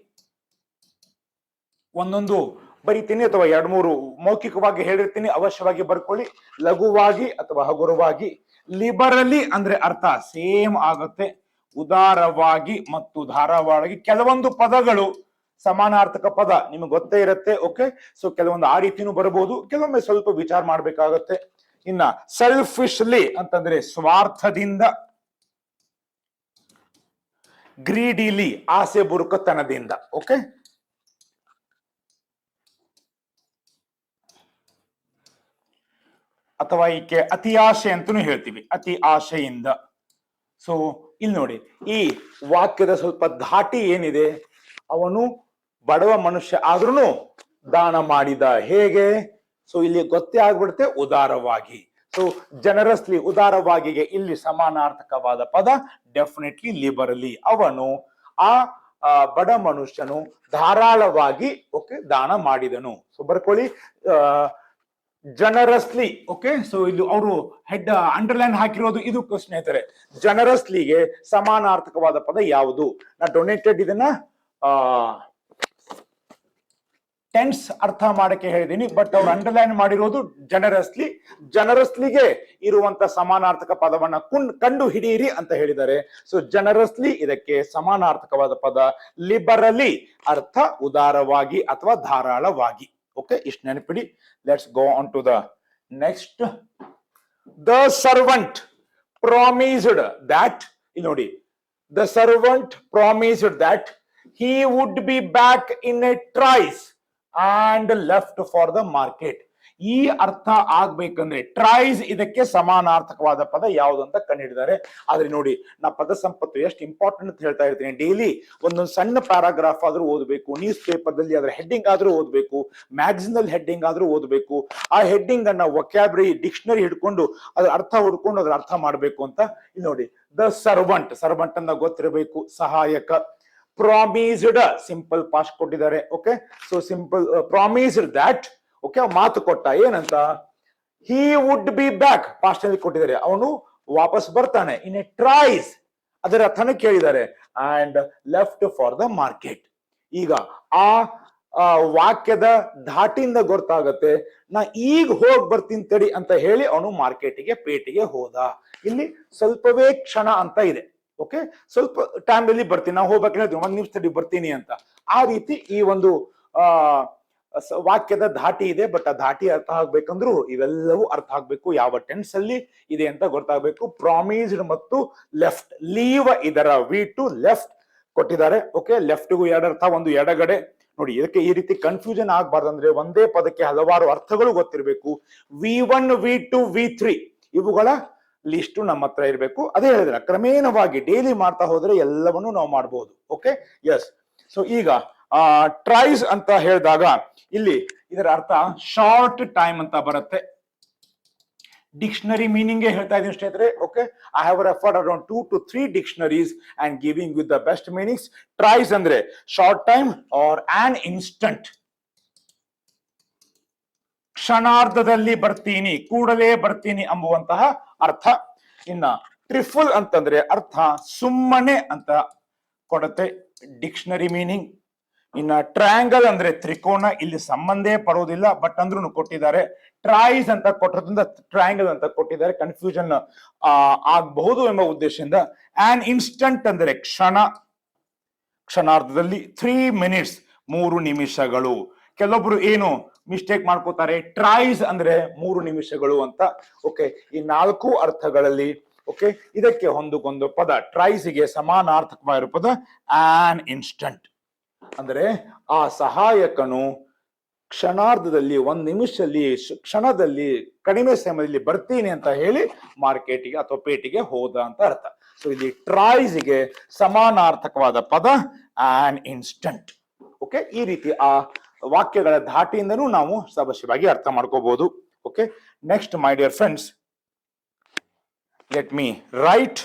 ಒಂದೊಂದು ಬರೀತೀನಿ ಅಥವಾ 2-3 ಮೌಖಿಕವಾಗಿ ಹೇಳಿರ್ತೀನಿ, ಅವಶ್ಯವಾಗಿ ಬರ್ಕೊಳ್ಳಿ. ಲಘುವಾಗಿ ಅಥವಾ ಹಗುರವಾಗಿ. ಲಿಬರಲಿ ಅಂದ್ರೆ ಅರ್ಥ ಸೇಮ್ ಆಗುತ್ತೆ. ಉದಾರವಾಗಿ ಮತ್ತು ಧಾರಾವಾಳವಾಗಿ ಕೆಲವೊಂದು ಪದಗಳು ಸಮಾನಾರ್ಥಕ ಪದ ನಿಮಗೆ ಗೊತ್ತೇ ಇರುತ್ತೆ. ಓಕೆ, ಸೊ ಕೆಲವೊಂದು ಆ ರೀತಿನೂ ಬರಬಹುದು, ಕೆಲವೊಮ್ಮೆ ಸ್ವಲ್ಪ ವಿಚಾರ ಮಾಡ್ಬೇಕಾಗತ್ತೆ. ಇನ್ನ ಸೆಲ್ಫಿಶ್ಲಿ ಅಂತಂದ್ರೆ ಸ್ವಾರ್ಥದಿಂದ, ಗ್ರೀಡಿಲಿ ಆಸೆ ಬುರುಕತನದಿಂದ. ಓಕೆ, ಅಥವಾ ಈಕೆ ಅತಿ ಆಶೆ ಅಂತಲೂ ಹೇಳ್ತೀವಿ, ಅತಿ ಆಶೆಯಿಂದ. ಸೊ ಇಲ್ಲಿ ನೋಡಿ, ಈ ವಾಕ್ಯದ ಸ್ವಲ್ಪ ಧಾಟಿ ಏನಿದೆ, ಅವನು ಬಡವ ಮನುಷ್ಯ ಆದ್ರೂ ದಾನ ಮಾಡಿದ. ಹೇಗೆ? ಸೊ ಇಲ್ಲಿ ಗೊತ್ತೇ ಆಗ್ಬಿಡುತ್ತೆ, ಉದಾರವಾಗಿ. ಸೊ ಜನರಸ್ಲಿ, ಉದಾರವಾಗಿಗೆ ಇಲ್ಲಿ ಸಮಾನಾರ್ಥಕವಾದ ಪದ ಡೆಫಿನೆಟ್ಲಿ ಲಿಬರಲಿ. ಅವನು ಆ ಬಡ ಮನುಷ್ಯನು ಧಾರಾಳವಾಗಿ ಓಕೆ ದಾನ ಮಾಡಿದನು. ಸೊ ಬರ್ಕೊಳ್ಳಿ, ಜನರಸ್ಲಿ. ಓಕೆ, ಸೊ ಇದು ಅವರು ಹೆಡ್ ಅಂಡರ್ಲೈನ್ ಹಾಕಿರೋದು ಇದು ಸ್ನೇಹಿತರೆ. ಜನರಸ್ಲಿಗೆ ಸಮಾನಾರ್ಥಕವಾದ ಪದ ಯಾವುದು? ನಾ ಡೊನೇಟೆಡ್ ಇದನ್ನ ಟೆನ್ಸ್ ಅರ್ಥ ಮಾಡಕ್ಕೆ ಹೇಳಿದೀನಿ, ಬಟ್ ಅವ್ರು ಅಂಡರ್ಲೈನ್ ಮಾಡಿರೋದು ಜನರಸ್ಲಿ. ಜನರಸ್ಲಿಗೆ ಇರುವಂತ ಸಮಾನಾರ್ಥಕ ಪದವನ್ನ ಕಂಡು ಹಿಡಿಯಿರಿ ಅಂತ ಹೇಳಿದ್ದಾರೆ. ಸೊ ಜನರಸ್ಲಿ ಇದಕ್ಕೆ ಸಮಾನಾರ್ಥಕವಾದ ಪದ ಲಿಬರಲಿ, ಅರ್ಥ ಉದಾರವಾಗಿ ಅಥವಾ ಧಾರಾಳವಾಗಿ. ಓಕೆ, ಇಷ್ಟು ನೆನಪಿಡಿ. Let's go on to the next. The servant promised that, ಇಲ್ಲಿ ನೋಡಿ, the servant promised that he would be back in a trice and left for the market. ಈ ಅರ್ಥ ಆಗ್ಬೇಕಂದ್ರೆ ಟ್ರೈಸ್ ಇದಕ್ಕೆ ಸಮಾನಾರ್ಥಕವಾದ ಪದ ಯಾವುದು ಅಂತ ಕಂಡುಹಿಡಿದಾರೆ. ಆದ್ರೆ ನೋಡಿ, ನಾ ಪದ ಸಂಪತ್ತು ಎಷ್ಟು ಇಂಪಾರ್ಟೆಂಟ್ ಅಂತ ಹೇಳ್ತಾ ಇರ್ತೀನಿ. ಡೈಲಿ ಒಂದೊಂದು ಸಣ್ಣ ಪ್ಯಾರಾಗ್ರಾಫ್ ಆದ್ರೂ ಓದಬೇಕು, ನ್ಯೂಸ್ ಪೇಪರ್ದಲ್ಲಿ ಅದರ ಹೆಡ್ಡಿಂಗ್ ಆದ್ರೂ ಓದಬೇಕು, ಮ್ಯಾಗಝಿನ್ ಅಲ್ಲಿ ಹೆಡ್ಡಿಂಗ್ ಆದ್ರೂ ಓದಬೇಕು. ಆ ಹೆಡ್ಡಿಂಗ್ ಅನ್ನ ವೊಕ್ಯಾಬ್ರರಿ ಡಿಕ್ಷನರಿ ಹಿಡ್ಕೊಂಡು ಅದ್ರ ಅರ್ಥ ಹುಡ್ಕೊಂಡು ಅದ್ರ ಅರ್ಥ ಮಾಡ್ಬೇಕು ಅಂತ. ಇಲ್ಲಿ ನೋಡಿ, ದ ಸರ್ವಂಟ್, ಸರ್ವಂಟ್ ಅಂತ ಗೊತ್ತಿರಬೇಕು, ಸಹಾಯಕ. ಪ್ರಾಮಿಸ್ಡ್ ಸಿಂಪಲ್ ಪಾಸ್ಟ್ ಕೊಟ್ಟಿದ್ದಾರೆ. Okay, so simple promised that, okay, ಮಾತು ಕೊಟ್ಟ ಏನಂತ, he would be back past ಅಲ್ಲಿ ಕೊಟ್ಟಿದ್ದಾರೆ, ಅವನು ವಾಪಸ್ ಬರ್ತಾನೆ. ಇನ್ ಎ ಟ್ರೈಸ್ ಅದರ ಅರ್ಥನ ಕೇಳಿದ್ದಾರೆ. And left for the market. ಈಗ ಆ ವಾಕ್ಯದ ಧಾಟಿಯಿಂದ ಗೊತ್ತಾಗತ್ತೆ, ನಾ ಈಗ ಹೋಗ್ ಬರ್ತೀನಿ ತಡಿ ಅಂತ ಹೇಳಿ ಅವನು ಮಾರ್ಕೆಟಿಗೆ ಪೇಟೆಗೆ ಹೋದ. ಇಲ್ಲಿ ಸ್ವಲ್ಪವೇ ಕ್ಷಣ ಅಂತ ಇದೆ. ಓಕೆ, ಸ್ವಲ್ಪ ಟೈಮ್ ಅಲ್ಲಿ ಬರ್ತೀನಿ, ನಾವು ಹೋಗ್ಬೇಕು ಹೇಳ್ತೀವಿ, 1 ನಿಮಿಷದಲ್ಲಿ ಬರ್ತೀನಿ ಅಂತ. ಆ ರೀತಿ ಈ ಒಂದು ವಾಕ್ಯದ ಧಾಟಿ ಇದೆ. ಬಟ್ ಆ ಧಾಟಿ ಅರ್ಥ ಆಗ್ಬೇಕಂದ್ರೂ ಇವೆಲ್ಲವೂ ಅರ್ಥ ಆಗ್ಬೇಕು, ಯಾವ ಟೆನ್ಸ್ ಅಲ್ಲಿ ಇದೆ ಅಂತ ಗೊತ್ತಾಗಬೇಕು. ಪ್ರಾಮಿಸ್ಡ್ ಮತ್ತು ಲೆಫ್ಟ್, ಲೀವ್ ಇದರ ವಿ ಟು ಲೆಫ್ಟ್ ಕೊಟ್ಟಿದ್ದಾರೆ. ಓಕೆ, ಲೆಫ್ಟ್ಗೂ ಎರಡು ಅರ್ಥ, ಒಂದು ಎಡಗಡೆ. ನೋಡಿ, ಇದಕ್ಕೆ ಈ ರೀತಿ ಕನ್ಫ್ಯೂಷನ್ ಆಗ್ಬಾರ್ದಂದ್ರೆ ಒಂದೇ ಪದಕ್ಕೆ ಹಲವಾರು ಅರ್ಥಗಳು ಗೊತ್ತಿರಬೇಕು. V1 V2 V3 ಇವುಗಳ ಲಿಸ್ಟು ನಮ್ಮ ಹತ್ರ ಇರಬೇಕು. ಅದೇ ಹೇಳಿದ್ರೆ ಕ್ರಮೇಣವಾಗಿ ಡೈಲಿ ಮಾಡ್ತಾ ಹೋದ್ರೆ ಎಲ್ಲವನ್ನೂ ನಾವು ಮಾಡಬಹುದು. Okay, yes. ಸೊ ಈಗ ಟ್ರೈಸ್ ಅಂತ ಹೇಳಿದಾಗ ಇಲ್ಲಿ ಇದರ ಅರ್ಥ ಶಾರ್ಟ್ ಟೈಮ್ ಅಂತ ಬರುತ್ತೆ. ಡಿಕ್ಷನರಿ ಮೀನಿಂಗ್ ಹೇಳ್ತಾ ಇದೀನಿ ಸ್ನೇಹಿತರೆ. Okay, I have referred around 2 to 3 dictionaries and giving with the best meanings. Trice ಅಂದ್ರೆ short time or on instant, ಕ್ಷಣಾರ್ಧದಲ್ಲಿ ಬರ್ತೀನಿ, ಕೂಡಲೇ ಬರ್ತೀನಿ ಎಂಬುವಂತಹ ಅರ್ಥ. ಇನ್ನ ಟ್ರಿಫಲ್ ಅಂತಂದ್ರೆ ಅರ್ಥ ಸುಮ್ಮನೆ ಅಂತ ಕೊಡುತ್ತೆ, ಡಿಕ್ಷನರಿ ಮೀನಿಂಗ್. ಇನ್ನ ಟ್ರಯಾಂಗಲ್ ಅಂದ್ರೆ ತ್ರಿಕೋನ, ಇಲ್ಲಿ ಸಂಬಂಧೇ ಪಡೋದಿಲ್ಲ ಬಟ್ ಅಂದ್ರೂ ಕೊಟ್ಟಿದ್ದಾರೆ. ಟ್ರೈಸ್ ಅಂತ ಕೊಟ್ಟದ್ರಿಂದ ಟ್ರಯಾಂಗಲ್ ಅಂತ ಕೊಟ್ಟಿದ್ದಾರೆ, ಕನ್ಫ್ಯೂಷನ್ ಆಗಬಹುದು ಎಂಬ ಉದ್ದೇಶದಿಂದ. ಆನ್ ಇನ್ಸ್ಟಂಟ್ ಅಂದ್ರೆ ಕ್ಷಣ, ಕ್ಷಣಾರ್ಧದಲ್ಲಿ. 3 minutes 3 ನಿಮಿಷಗಳು. ಕೆಲವೊಬ್ರು ಏನು ಮಿಸ್ಟೇಕ್ ಮಾಡ್ಕೋತಾರೆ, ಟ್ರೈಸ್ ಅಂದ್ರೆ 3 ನಿಮಿಷಗಳು ಅಂತ. ಓಕೆ, ಈ 4 ಅರ್ಥಗಳಲ್ಲಿ ಓಕೆ ಇದಕ್ಕೆ ಹೊಂದಿಕೊಂದು ಪದ ಟ್ರೈಸ್ಗೆ ಸಮಾನಾರ್ಥಕವಾಗಿರುವ ಪದ ಆನ್ ಇನ್ಸ್ಟಂಟ್. ಅಂದ್ರೆ ಆ ಸಹಾಯಕನು ಕ್ಷಣಾರ್ಧದಲ್ಲಿ, 1 ನಿಮಿಷದಲ್ಲಿ, ಕ್ಷಣದಲ್ಲಿ, ಕಡಿಮೆ ಸಮಯದಲ್ಲಿ ಬರ್ತೀನಿ ಅಂತ ಹೇಳಿ ಮಾರ್ಕೆಟಿಗೆ ಅಥವಾ ಪೇಟೆಗೆ ಹೋದ ಅಂತ ಅರ್ಥ. ಸೊ ಇಲ್ಲಿ ಟ್ರೈಸ್ಗೆ ಸಮಾನಾರ್ಥಕವಾದ ಪದ ಆನ್ ಇನ್ಸ್ಟಂಟ್. ಓಕೆ, ಈ ರೀತಿ ಆ ವಾಕ್ಯಗಳ ಧಾಟಿಯಿಂದನೂ ನಾವು ಸವಶ್ಯವಾಗಿ ಅರ್ಥ ಮಾಡ್ಕೋಬಹುದು. Okay, next my dear friends, let me right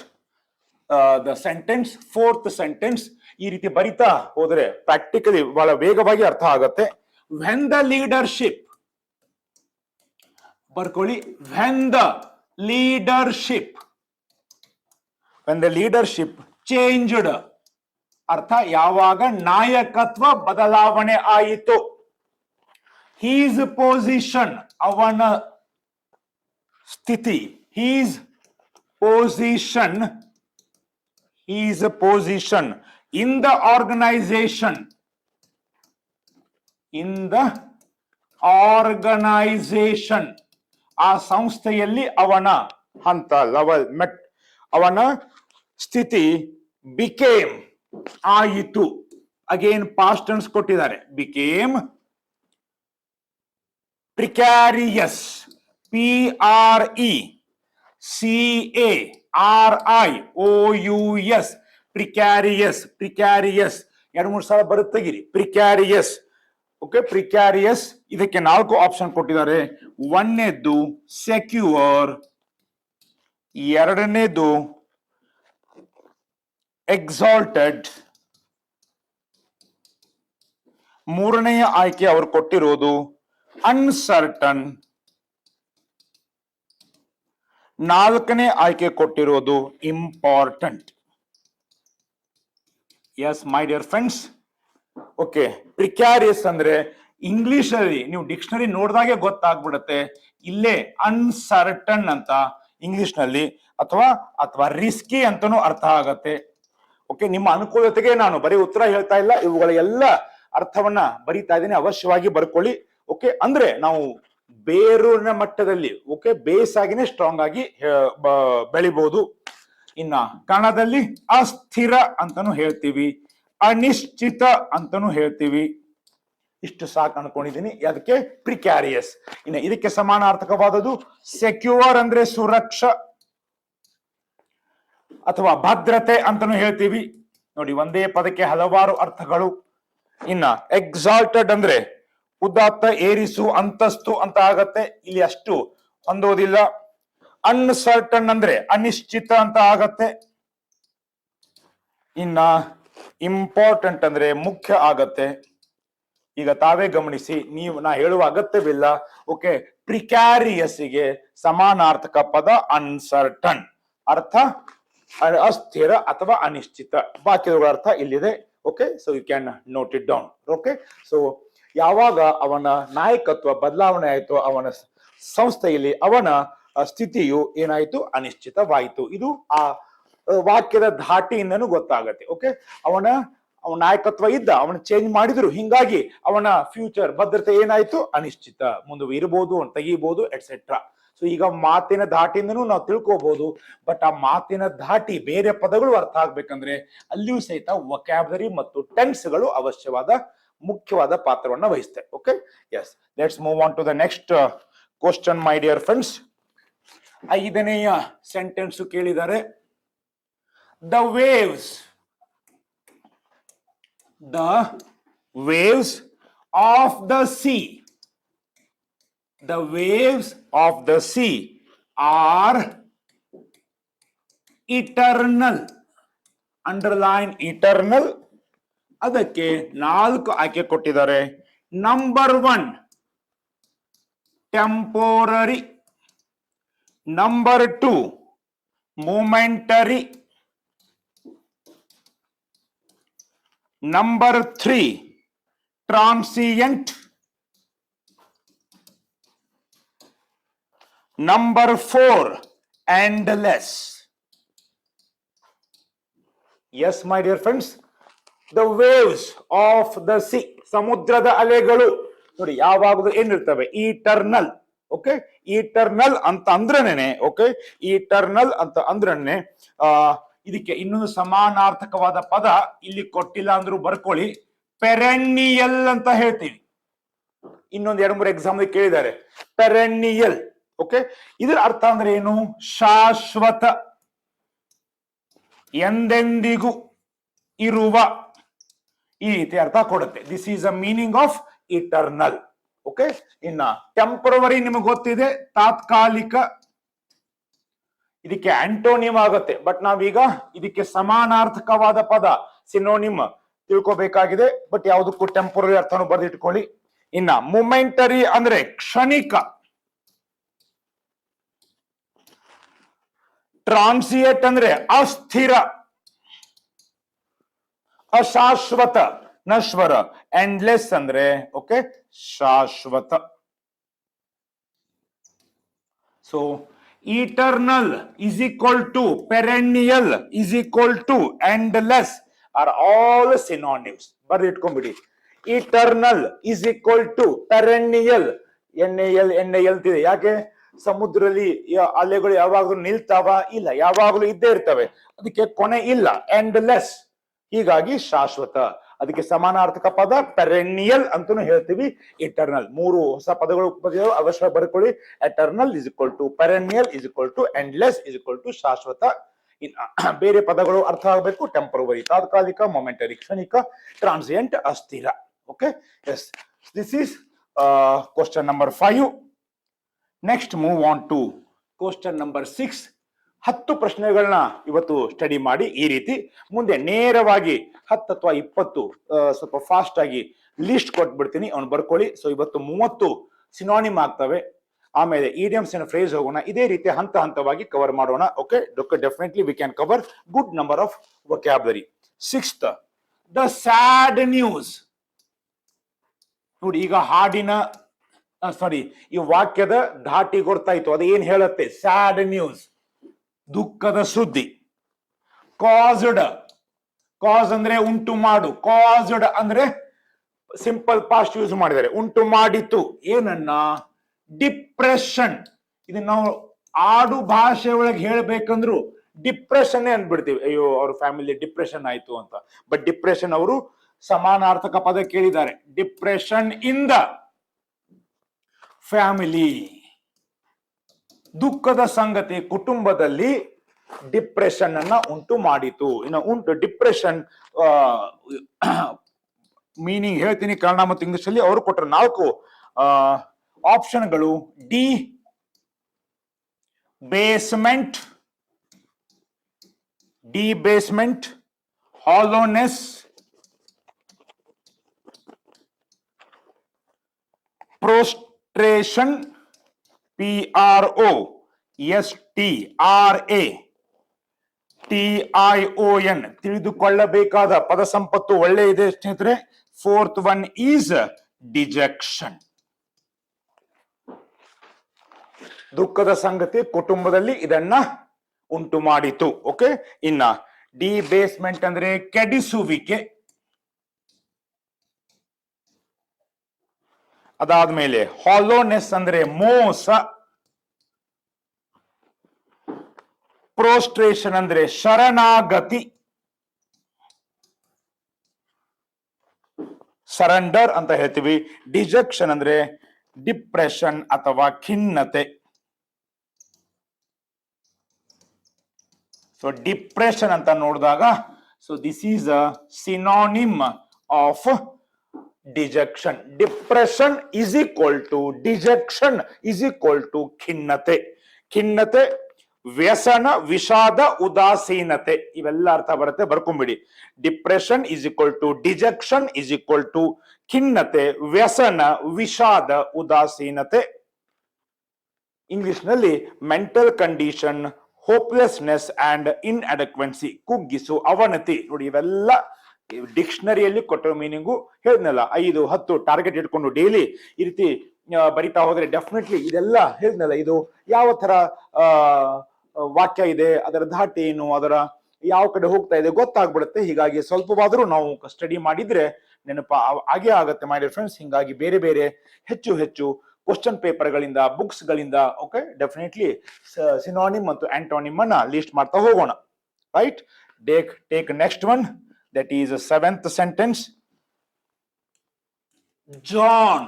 the sentence. 4th sentence ಈ ರೀತಿ ಬರಿತಾ ಹೋದ್ರೆ ಪ್ರಾಕ್ಟಿಕಲಿ ಬಹಳ ವೇಗವಾಗಿ ಅರ್ಥ ಆಗತ್ತೆ. ವೆನ್ ದ ಲೀಡರ್ಶಿಪ್, ಬರ್ಕೊಳ್ಳಿ, when the leadership, when the leadership changed, ಅರ್ಥ ಯಾವಾಗ ನಾಯಕತ್ವ ಬದಲಾವಣೆ ಆಯಿತು. ಹೀಸ್ ಪೊಸಿಷನ್, ಅವನ ಸ್ಥಿತಿ, he's position, his position in the organization, in the organization, ಆ ಸಂಸ್ಥೆಯಲ್ಲಿ ಅವನ ಹಂತ ಲೆವೆಲ್ ಮೆಟ್, ಅವನ ಸ್ಥಿತಿ ಬಿಕೇಮ್ ಆಯಿತು. ಅಗೇನ್ ಪಾಸ್ಟ್ ಟೆನ್ಸ್ ಕೊಟ್ಟಿದ್ದಾರೆ. Became precarious, PRECARIOUS, precarious. Precarious ಎರಡು ಮೂರು ಸಲ ಬರುತ್ತೆ ತೆಗಿರಿ. ಪ್ರಿಕ್ಯಾರಿಯಸ್. Okay, precarious. ಇದಕ್ಕೆ 4 ಆಪ್ಷನ್ ಕೊಟ್ಟಿದ್ದಾರೆ. ಒಂದನೇದ್ದು ಸೆಕ್ಯೂರ್, ಎರಡನೇದು ಎಕ್ಸಾಲ್ಟೆಡ್, ಮೂರನೆಯ ಆಯ್ಕೆ ಅವರು ಕೊಟ್ಟಿರೋದು ಅನ್ಸರ್ಟನ್, ನಾಲ್ಕನೇ ಆಯ್ಕೆ ಕೊಟ್ಟಿರೋದು important. Yes my dear friends. Okay, precarious ಅಂದ್ರೆ ಇಂಗ್ಲಿಷ್ ಅಲ್ಲಿ ನೀವು ಡಿಕ್ಷನರಿ ನೋಡಿದಾಗೆ ಗೊತ್ತಾಗ್ಬಿಡುತ್ತೆ. ಇಲ್ಲೇ ಅನ್ಸರ್ಟನ್ ಅಂತ ಇಂಗ್ಲಿಷ್ ನಲ್ಲಿ, ಅಥವಾ ರಿಸ್ಕಿ ಅಂತಾನೂ ಅರ್ಥ ಆಗತ್ತೆ. ಓಕೆ, ನಿಮ್ಮ ಅನುಕೂಲತೆಗೆ ನಾನು ಬರೀ ಉತ್ತರ ಹೇಳ್ತಾ ಇಲ್ಲ, ಇವುಗಳ ಎಲ್ಲ ಅರ್ಥವನ್ನ ಬರೀತಾ ಇದ್ದೀನಿ. ಅವಶ್ಯವಾಗಿ ಬರ್ಕೊಳ್ಳಿ. ಓಕೆ, ಅಂದ್ರೆ ನಾವು ಬೇರೂರಿನ ಮಟ್ಟದಲ್ಲಿ, ಓಕೆ, ಬೇಸ್ ಆಗಿನೇ ಸ್ಟ್ರಾಂಗ್ ಆಗಿ ಬೆಳಿಬಹುದು. ಇನ್ನ ಕನ್ನಡದಲ್ಲಿ ಅಸ್ಥಿರ ಅಂತಾನು ಹೇಳ್ತೀವಿ, ಅನಿಶ್ಚಿತ ಅಂತಾನು ಹೇಳ್ತೀವಿ. ಇಷ್ಟು ಸಾಕು ಅನ್ಕೊಂಡಿದ್ದೀನಿ. ಅದಕ್ಕೆ ಪ್ರಿಕ್ಯಾರಿಯಸ್. ಇನ್ನು ಇದಕ್ಕೆ ಸಮಾನಾರ್ಥಕವಾದದ್ದು ಸೆಕ್ಯೂರ್ ಅಂದ್ರೆ ಸುರಕ್ಷಾ ಅಥವಾ ಭದ್ರತೆ ಅಂತಾನು ಹೇಳ್ತೀವಿ. ನೋಡಿ, ಒಂದೇ ಪದಕ್ಕೆ ಹಲವಾರು ಅರ್ಥಗಳು. ಇನ್ನ ಎಕ್ಸಾಲ್ಟೆಡ್ ಅಂದ್ರೆ ಉದಾತ್ತ, ಏರಿಸು, ಅಂತಸ್ತು ಅಂತ ಆಗತ್ತೆ. ಇಲ್ಲಿ ಅಷ್ಟು ಹೊಂದೋದಿಲ್ಲ. ಅನ್ಸರ್ಟನ್ ಅಂದ್ರೆ ಅನಿಶ್ಚಿತ ಅಂತ ಆಗತ್ತೆ. ಇನ್ನ ಇಂಪಾರ್ಟೆಂಟ್ ಅಂದ್ರೆ ಮುಖ್ಯ ಆಗತ್ತೆ. ಈಗ ತಾವೇ ಗಮನಿಸಿ, ನಾ ಹೇಳುವ ಅಗತ್ಯವಿಲ್ಲ. ಓಕೆ, ಪ್ರಿಕ್ಯಾರಿಯಸ್ಗೆ ಸಮಾನಾರ್ಥಕ ಪದ ಅನ್ಸರ್ಟನ್, ಅರ್ಥ ಅಸ್ಥಿರ ಅಥವಾ ಅನಿಶ್ಚಿತ. ಬಾಕಿಗಳ ಅರ್ಥ ಇಲ್ಲಿದೆ. Okay, so you can note it down. Okay, so ಯಾವಾಗ ಅವನ ನಾಯಕತ್ವ ಬದಲಾವಣೆ ಆಯಿತು ಅವನ ಸಂಸ್ಥೆಯಲ್ಲಿ, ಅವನ ಸ್ಥಿತಿಯು ಏನಾಯ್ತು, ಅನಿಶ್ಚಿತವಾಯಿತು. ಇದು ಆ ವಾಕ್ಯದ ಧಾಟಿಯಿಂದನೂ ಗೊತ್ತಾಗತ್ತೆ. ಓಕೆ, ಅವನ ನಾಯಕತ್ವ ಇದ್ದ, ಅವನ ಚೇಂಜ್ ಮಾಡಿದ್ರು, ಹಿಂಗಾಗಿ ಅವನ ಫ್ಯೂಚರ್ ಭದ್ರತೆ ಏನಾಯ್ತು, ಅನಿಶ್ಚಿತ, ಮುಂದೆ ಇರಬಹುದು, ತೆಗಿಬಹುದು, ಎಟ್ಸೆಟ್ರಾ. ಸೊ ಈಗ ಮಾತಿನ ಧಾಟಿಯಿಂದನೂ ನಾವು ತಿಳ್ಕೋಬಹುದು. ಬಟ್ ಆ ಮಾತಿನ ಧಾಟಿ ಬೇರೆ ಪದಗಳು ಅರ್ಥ ಆಗ್ಬೇಕಂದ್ರೆ ಅಲ್ಲಿಯೂ ಸಹಿತ ವೊಕ್ಯಾಬ್ಯುಲರಿ ಮತ್ತು ಟೆನ್ಸ್ಗಳು ಮುಖ್ಯವಾದ ಪಾತ್ರವನ್ನ ವಹಿಸ್ತವೆ. Okay, yes, let's move on to the next question my dear friends. 5ನೆಯ ಸೆಂಟೆನ್ಸ್ ಕೇಳಿದ್ದಾರೆ. The waves of the sea, the waves of the sea are eternal. Underline eternal. ಅದಕ್ಕೆ 4 ಆಯ್ಕೆ ಕೊಟ್ಟಿದ್ದಾರೆ. Number 1 temporary, number 2 momentary, number 3 transient, number 4 endless. Yes my dear friends, the waves of the sea, ಸಮುದ್ರದ ಅಲೆಗಳು ನೋಡಿ ಯಾವಾಗಲೂ ಏನಿರ್ತವೆ, ಈಟರ್ನಲ್. Okay, ಈಟರ್ನಲ್ ಅಂತ ಅಂದ್ರೇನೆ, okay, ಈಟರ್ನಲ್ ಅಂತ ಅಂದ್ರೇನೆ ಇದಕ್ಕೆ ಇನ್ನೊಂದು ಸಮಾನಾರ್ಥಕವಾದ ಪದ ಇಲ್ಲಿ ಕೊಟ್ಟಿಲ್ಲ ಅಂದ್ರೂ ಬರ್ಕೊಳ್ಳಿ, ಪೆರೆನ್ನಿಯಲ್ ಅಂತ ಹೇಳ್ತೀವಿ. ಇನ್ನೊಂದು 2-3 ಎಕ್ಸಾಮ್ ಕೇಳಿದ್ದಾರೆ, ಪೆರೆನ್ನಿಯಲ್. ಓಕೆ, ಇದರ ಅರ್ಥ ಅಂದ್ರೆ ಏನು, ಶಾಶ್ವತ, ಎಂದೆಂದಿಗೂ ಇರುವ, ಈ ರೀತಿ ಅರ್ಥ ಕೊಡುತ್ತೆ. This is a meaning of eternal. Okay, ಇನ್ನ ಟೆಂಪರರಿ ನಿಮಗೆ ಗೊತ್ತಿದೆ, ತಾತ್ಕಾಲಿಕ. ಇದಕ್ಕೆ ಆಂಟೋನಿಮ್ ಆಗುತ್ತೆ. ಬಟ್ ನಾವೀಗ ಇದಕ್ಕೆ ಸಮಾನಾರ್ಥಕವಾದ ಪದ ಸಿನೋನಿಮ್ ತಿಳ್ಕೊಬೇಕಾಗಿದೆ. ಬಟ್ ಯಾವುದಕ್ಕೂ ಟೆಂಪರರಿ ಅರ್ಥನು ಬರೆದಿಟ್ಕೊಳ್ಳಿ. ಇನ್ನ ಮೊಮೆಂಟರಿ ಅಂದ್ರೆ ಕ್ಷಣಿಕ, ಟ್ರಾನ್ಸಿಯೆಂಟ್ ಅಂದ್ರೆ ಅಸ್ಥಿರ, ಅಶಾಶ್ವತ, ನಶ್ವರ. ಎಂಡ್ಲೆಸ್ ಅಂದ್ರೆ ಓಕೆ ಶಾಶ್ವತ. So eternal is equal to perennial is equal to endless are all synonyms. ಬರ್ದು ಇಟ್ಕೊಂಡ್ಬಿಡಿ. eternal is equal to perennial, NaL ತಿದೆ. ಯಾಕೆ? ಸಮುದ್ರದಲ್ಲಿ ಅಲೆಗಳು ಯಾವಾಗಲೂ ನಿಲ್ತಾವ? ಇಲ್ಲ, ಯಾವಾಗಲೂ ಇದ್ದೇ ಇರ್ತವೆ, ಅದಕ್ಕೆ ಕೊನೆ ಇಲ್ಲ. endless ಹೀಗಾಗಿ ಶಾಶ್ವತ, ಅದಕ್ಕೆ ಸಮಾನಾರ್ಥಕ ಪದ ಪೆರೆನ್ನಿಯಲ್ ಅಂತಾನು ಹೇಳ್ತೀವಿ. ಇಟರ್ನಲ್, ಮೂರು ಹೊಸ ಪದಗಳು ಅವಶ್ಯ ಬರ್ಕೊಳ್ಳಿ. Eternal is equal to perennial is equal to endless is equal to ಶಾಶ್ವತ. ಬೇರೆ ಪದಗಳು ಅರ್ಥ ಆಗಬೇಕು. ಟೆಂಪರವರಿ ತಾತ್ಕಾಲಿಕ, ಮೊಮೆಂಟರಿ ಕ್ಷಣಿಕ, ಟ್ರಾನ್ಸಿಯಂಟ್ ಅಸ್ಥಿರ. Okay, yes, this is question number 5. Next move on to question number 6. 10 ಪ್ರಶ್ನೆಗಳನ್ನ ಇವತ್ತು ಸ್ಟಡಿ ಮಾಡಿ ಈ ರೀತಿ ಮುಂದೆ ನೇರವಾಗಿ 10 ಅಥವಾ 20 ಸ್ವಲ್ಪ ಫಾಸ್ಟ್ ಆಗಿ ಲಿಸ್ಟ್ ಕೊಟ್ಬಿಡ್ತೀನಿ, ಅವ್ನು ಬರ್ಕೊಳ್ಳಿ. ಸೊ ಇವತ್ತು 30 ಸಿನಾನಿಮ್ ಆಗ್ತವೆ. ಆಮೇಲೆ ಇಡಿಯಮ್ಸ್ ಅಂಡ್ ಫ್ರೇಸ್ ಹೋಗೋಣ. ಇದೇ ರೀತಿ ಹಂತ ಹಂತವಾಗಿ ಕವರ್ ಮಾಡೋಣ. Okay, definitely we can cover good number of vocabulary. 6th, the sad news. ನೋಡಿ, ಈಗ ಹಾಡಿನ ಈ ವಾಕ್ಯದ ಧಾಟಿ ಗೊತ್ತಾಯ್ತು. ಅದು ಏನ್ ಹೇಳುತ್ತೆ? ಸ್ಯಾಡ್ ನ್ಯೂಸ್, ದುಃಖದ ಸುದ್ದಿ. ಕಾಸ್ಡ್, ಕಾಸ್ ಅಂದ್ರೆ ಉಂಟು ಮಾಡು. ಕಾಸ್ಡ್ ಅಂದ್ರೆ ಸಿಂಪಲ್ ಪಾಸ್ಟ್ ಯೂಸ್ ಮಾಡಿದ್ದಾರೆ, ಉಂಟು ಮಾಡಿತು. ಏನನ್ನ? ಡಿಪ್ರೆಷನ್. ಇದನ್ನ ನಾವು ಆಡು ಭಾಷೆ ಒಳಗೆ ಹೇಳ್ಬೇಕಂದ್ರು ಡಿಪ್ರೆಷನ್ ಅಂದ್ಬಿಡ್ತೀವಿ. ಅಯ್ಯೋ, ಅವ್ರ ಫ್ಯಾಮಿಲಿ ಡಿಪ್ರೆಷನ್ ಆಯ್ತು ಅಂತ. ಬಟ್ ಡಿಪ್ರೆಷನ್ ಅವರು ಸಮಾನಾರ್ಥಕ ಪದ ಕೇಳಿದ್ದಾರೆ. ಡಿಪ್ರೆಷನ್ ಇನ್ ದ ಫ್ಯಾಮಿಲಿ, ದುಃಖದ ಸಂಗತಿ ಕುಟುಂಬದಲ್ಲಿ ಡಿಪ್ರೆಷನ್ ಅನ್ನ ಉಂಟು ಮಾಡಿತು. ಇನ್ನು ಡಿಪ್ರೆಷನ್ ಮೀನಿಂಗ್ ಹೇಳ್ತೀನಿ ಕನ್ನಡ ಮತ್ತು ಇಂಗ್ಲಿಷ್ ಅಲ್ಲಿ. ಅವರು ಕೊಟ್ಟರು 4 ಆಪ್ಷನ್ಗಳು. Debasement, hollowness, prostration, PROSTRATION. ತಿಳಿದುಕೊಳ್ಳಬೇಕಾದ ಪದ ಸಂಪತ್ತು ಒಳ್ಳೆ ಇದೆ ಸ್ನೇಹಿತರೆ. 4th one is dejection. ದುಃಖದ ಸಂಗತಿ ಕುಟುಂಬದಲ್ಲಿ ಇದನ್ನ ಉಂಟು ಮಾಡಿತು. ಓಕೆ, ಇನ್ನ ಡಿ ಬೇಸ್ಮೆಂಟ್ ಅಂದ್ರೆ ಕೆಡಿಸುವಿಕೆ. ಅದಾದ್ಮೇಲೆ ಹಾಲೋನೆಸ್ ಅಂದ್ರೆ ಮೋಸ. ಪ್ರೋಸ್ಟ್ರೇಷನ್ ಅಂದ್ರೆ ಶರಣಾಗತಿ, ಸರೆಂಡರ್ ಅಂತ ಹೇಳ್ತೀವಿ. ಡಿಜೆಕ್ಷನ್ ಅಂದ್ರೆ ಡಿಪ್ರೆಷನ್ ಅಥವಾ ಖಿನ್ನತೆ. ಸೊ ಡಿಪ್ರೆಷನ್ ಅಂತ ನೋಡಿದಾಗ, so this is a synonym of dejection. Depression is equal to dejection is equal to ಖಿನ್ನತೆ. ಖಿನ್ನತೆ, ವ್ಯಸನ, ವಿಷಾದ, ಉದಾಸೀನತೆ, ಇವೆಲ್ಲ ಅರ್ಥ ಬರುತ್ತೆ. ಬರ್ಕೊಂಬಿಡಿ. Depression is equal to dejection is equal to ಖಿನ್ನತೆ, ವ್ಯಸನ, ವಿಷಾದ, ಉದಾಸೀನತೆ. ಇಂಗ್ಲಿಷ್ ನಲ್ಲಿ mental condition, hopelessness and inadequacy, ಕುಗ್ಗಿಸು, ಅವನತಿ. ನೋಡಿ, ಇವೆಲ್ಲ ಡಿಕ್ಷನರಿಯಲ್ಲಿ ಕೊಟ್ಟಿರೋ ಮೀನಿಂಗು ಹೇಳಿದ್ನಲ್ಲ. 5, 10 ಟಾರ್ಗೆಟ್ ಇಟ್ಕೊಂಡು ಡೈಲಿ ಈ ರೀತಿ ಬರಿತಾ ಹೋದ್ರೆ ಡೆಫಿನೆಟ್ಲಿ ಇದೆಲ್ಲ ಹೇಳಿದ್ನಲ್ಲ, ಇದು ಯಾವ ತರ ವಾಕ್ಯ ಇದೆ, ಅದರ ಧಾಟಿ ಏನು, ಅದರ ಯಾವ ಕಡೆ ಹೋಗ್ತಾ ಇದೆ ಗೊತ್ತಾಗ್ಬಿಡುತ್ತೆ. ಹೀಗಾಗಿ ಸ್ವಲ್ಪವಾದರೂ ನಾವು ಸ್ಟಡಿ ಮಾಡಿದ್ರೆ ನೆನಪ ಆಗೇ ಆಗತ್ತೆ ಮೈ ಡಿಯರ್ ಫ್ರೆಂಡ್ಸ್. ಹಿಂಗಾಗಿ ಬೇರೆ ಬೇರೆ ಹೆಚ್ಚು ಹೆಚ್ಚು ಕ್ವಶನ್ ಪೇಪರ್ಗಳಿಂದ, ಬುಕ್ಸ್ ಗಳಿಂದ ಓಕೆ ಡೆಫಿನೆಟ್ಲಿ ಸಿನಾನಿಮ್ ಮತ್ತು ಆಂಟೋನಿಮ್ ಅನ್ನ ಲಿಸ್ಟ್ ಮಾಡ್ತಾ ಹೋಗೋಣ. Right, take next one, that is a 7th sentence. John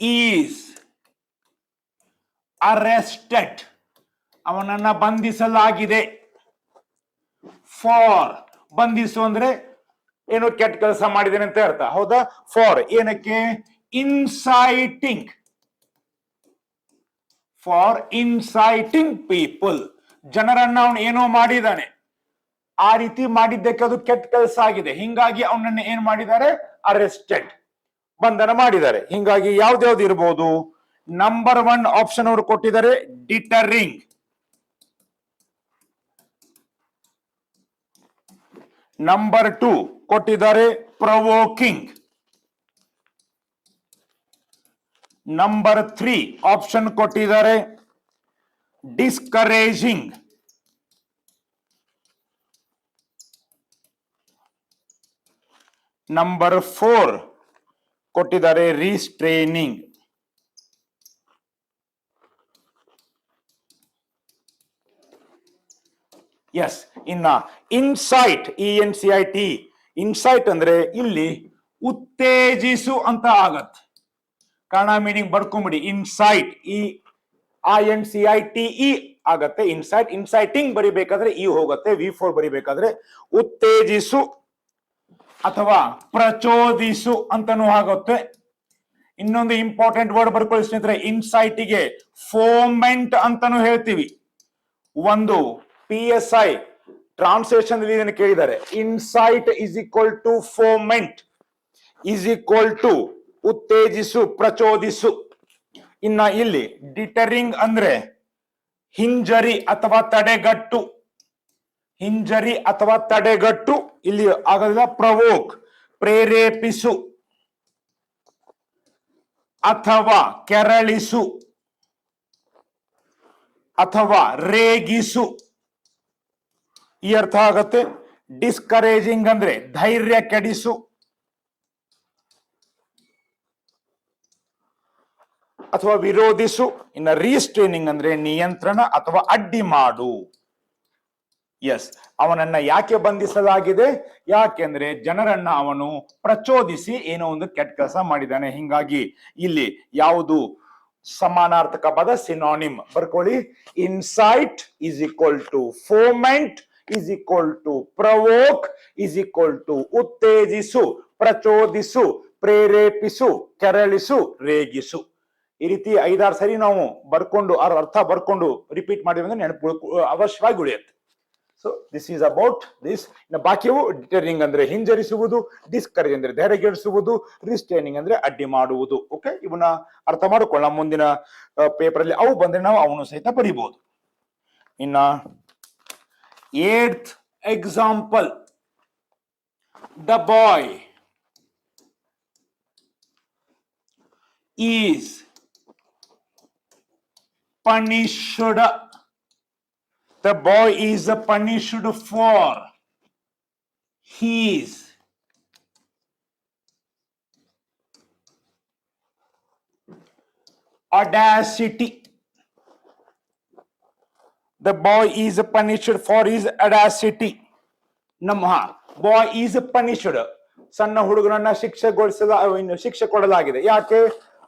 is arrested. ಅವನನ್ನ ಬಂಧಿಸಲಾಗಿದೆ. ಫಾರ್, ಬಂಧಿಸು ಅಂದ್ರೆ ಏನು, ಕೆಟ್ಟ ಕೆಲಸ ಮಾಡಿದ್ದೇನೆ ಅಂತ ಅರ್ಥ. ಹೌದಾ? ಫಾರ್ ಏನಕ್ಕೆ? Inciting, for inciting people. ಜನರನ್ನ ಅವನು ಏನೋ ಮಾಡಿದ್ದಾನೆ, ಆ ರೀತಿ ಮಾಡಿದ್ದಕ್ಕೆ ಅದು ಕೆಟ್ಟ ಕೆಲಸ ಆಗಿದೆ. ಹಿಂಗಾಗಿ ಅವನನ್ನ ಏನ್ ಮಾಡಿದ್ದಾರೆ? ಅರೆಸ್ಟೆಡ್, ಬಂಧನ ಮಾಡಿದ್ದಾರೆ. ಹಿಂಗಾಗಿ ಯಾವ್ದ್ಯಾವ್ದು ಇರಬಹುದು? ನಂಬರ್ 1 ಆಪ್ಷನ್ ಅವರು ಕೊಟ್ಟಿದ್ದಾರೆ, ಡಿಟರಿಂಗ್. ನಂಬರ್ 2 ಕೊಟ್ಟಿದ್ದಾರೆ, ಪ್ರವೋಕಿಂಗ್. ನಂಬರ್ 3 ಆಪ್ಷನ್ ಕೊಟ್ಟಿದ್ದಾರೆ ಡಿಸ್ಕರೇಜಿಂಗ್. ನಂಬರ್ 4 ಕೊಟ್ಟಿದ್ದಾರೆ ರೀಸ್ಟ್ರೇನಿಂಗ್. ಎಸ್, ಇನ್ನ ಇನ್ಸೈಟ್, ENCIT, ಇನ್ಸೈಟ್ ಅಂದ್ರೆ ಇಲ್ಲಿ ಉತ್ತೇಜಿಸು ಅಂತ ಆಗತ್ತೆ. ಕನ್ನಡ ಮೀನಿಂಗ್ ಬರ್ಕೊಂಬಿಡಿ, ಇನ್ಸೈಟ್ INCITE ಆಗತ್ತೆ ಇನ್ಸೈಟ್. ಇನ್ಸೈಟಿಂಗ್ ಬರಿಬೇಕಾದ್ರೆ ಹೋಗುತ್ತೆ, V4 ಬರಿಬೇಕಾದ್ರೆ ಉತ್ತೇಜಿಸು ಅಥವಾ ಪ್ರಚೋದಿಸು ಅಂತಾನೂ ಆಗುತ್ತೆ. ಇನ್ನೊಂದು ಇಂಪಾರ್ಟೆಂಟ್ ವರ್ಡ್ ಬರ್ಕೊಳ್ಳಿ ಸ್ನೇಹಿತರೆ, ಇನ್ಸೈಟಿಗೆ ಫೋಮೆಂಟ್ ಅಂತಾನೂ ಹೇಳ್ತೀವಿ. ಒಂದು PSI ಟ್ರಾನ್ಸ್ಲೇಷನ್ ಇದನ್ನು ಕೇಳಿದ್ದಾರೆ, incite is equal to foment is equal to ಉತ್ತೇಜಿಸು, ಪ್ರಚೋದಿಸು. ಇನ್ನ ಇಲ್ಲಿ ಡಿಟರಿಂಗ್ ಅಂದ್ರೆ ಹಿಂಜರಿ ಅಥವಾ ತಡೆಗಟ್ಟು, ಹಿಂಜರಿ ಅಥವಾ ತಡೆಗಟ್ಟು ಇಲ್ಲಿ ಆಗೋದಿಲ್ಲ. ಪ್ರವೋಕ್ ಪ್ರೇರೇಪಿಸು ಅಥವಾ ಕೆರಳಿಸು ಅಥವಾ ರೇಗಿಸು ಈ ಅರ್ಥ ಆಗತ್ತೆ. ಡಿಸ್ಕರೇಜಿಂಗ್ ಅಂದ್ರೆ ಧೈರ್ಯ ಕೆಡಿಸು ಅಥವಾ ವಿರೋಧಿಸು. ಇನ್ನು ರೀಸ್ಟ್ರೇನಿಂಗ್ ಅಂದ್ರೆ ನಿಯಂತ್ರಣ ಅಥವಾ ಅಡ್ಡಿ ಮಾಡು. ಎಸ್, ಅವನನ್ನ ಯಾಕೆ ಬಂಧಿಸಲಾಗಿದೆ? ಯಾಕೆಂದ್ರೆ ಜನರನ್ನ ಅವನು ಪ್ರಚೋದಿಸಿ ಏನೋ ಒಂದು ಕೆಟ್ಟ ಕೆಲಸ ಮಾಡಿದ್ದಾನೆ. ಹಿಂಗಾಗಿ ಇಲ್ಲಿ ಯಾವುದು ಸಮಾನಾರ್ಥಕ ಪದ? ಸಿನಾನಿಮ್ ಬರ್ಕೊಳ್ಳಿ. Incite is equal to foment is equal to provoke is equal to ಉತ್ತೇಜಿಸು, ಪ್ರಚೋದಿಸು, ಪ್ರೇರೇಪಿಸು, ಕೆರಳಿಸು, ರೇಗಿಸು. ಈ ರೀತಿ 5-6 ಸರಿ ನಾವು ಬರ್ಕೊಂಡು ಅರ್ಥ ಬರ್ಕೊಂಡು ರಿಪೀಟ್ ಮಾಡಿದ್ರೆ ನೆನಪು ಅವಶ್ಯವಾಗಿ ಉಳಿಯುತ್ತೆ. So this is about this. ಇನ್ನು ಬಾಕಿಯವು ಡಿಟರಿಂಗ್ ಅಂದ್ರೆ ಹಿಂಜರಿಸುವುದು, ಡಿಸ್ಕರೇಜ್ ಅಂದ್ರೆ ಧೈರ್ಯಗೆಡಿಸುವುದು, ರಿಸ್ಟ್ರೇನಿಂಗ್ ಅಂದ್ರೆ ಅಡ್ಡಿ ಮಾಡುವುದು. ಓಕೆ, ಇವನ್ನ ಅರ್ಥ ಮಾಡಿಕೊಳ್ಳ. ಮುಂದಿನ ಪೇಪರ್ ಅಲ್ಲಿ ಅವು ಬಂದ್ರೆ ನಾವು ಅವನು ಸಹಿತ ಬರೀಬಹುದು. ಇನ್ನ 8th example, the boy is punished. The boy is punished for his audacity. The boy is punished for his audacity. boy is punished. ಸಣ್ಣ ಹುಡುಗನನ್ನ ಶಿಕ್ಷೆ ಕೊಡಲಾಗಿದೆ. ಯಾಕೆ?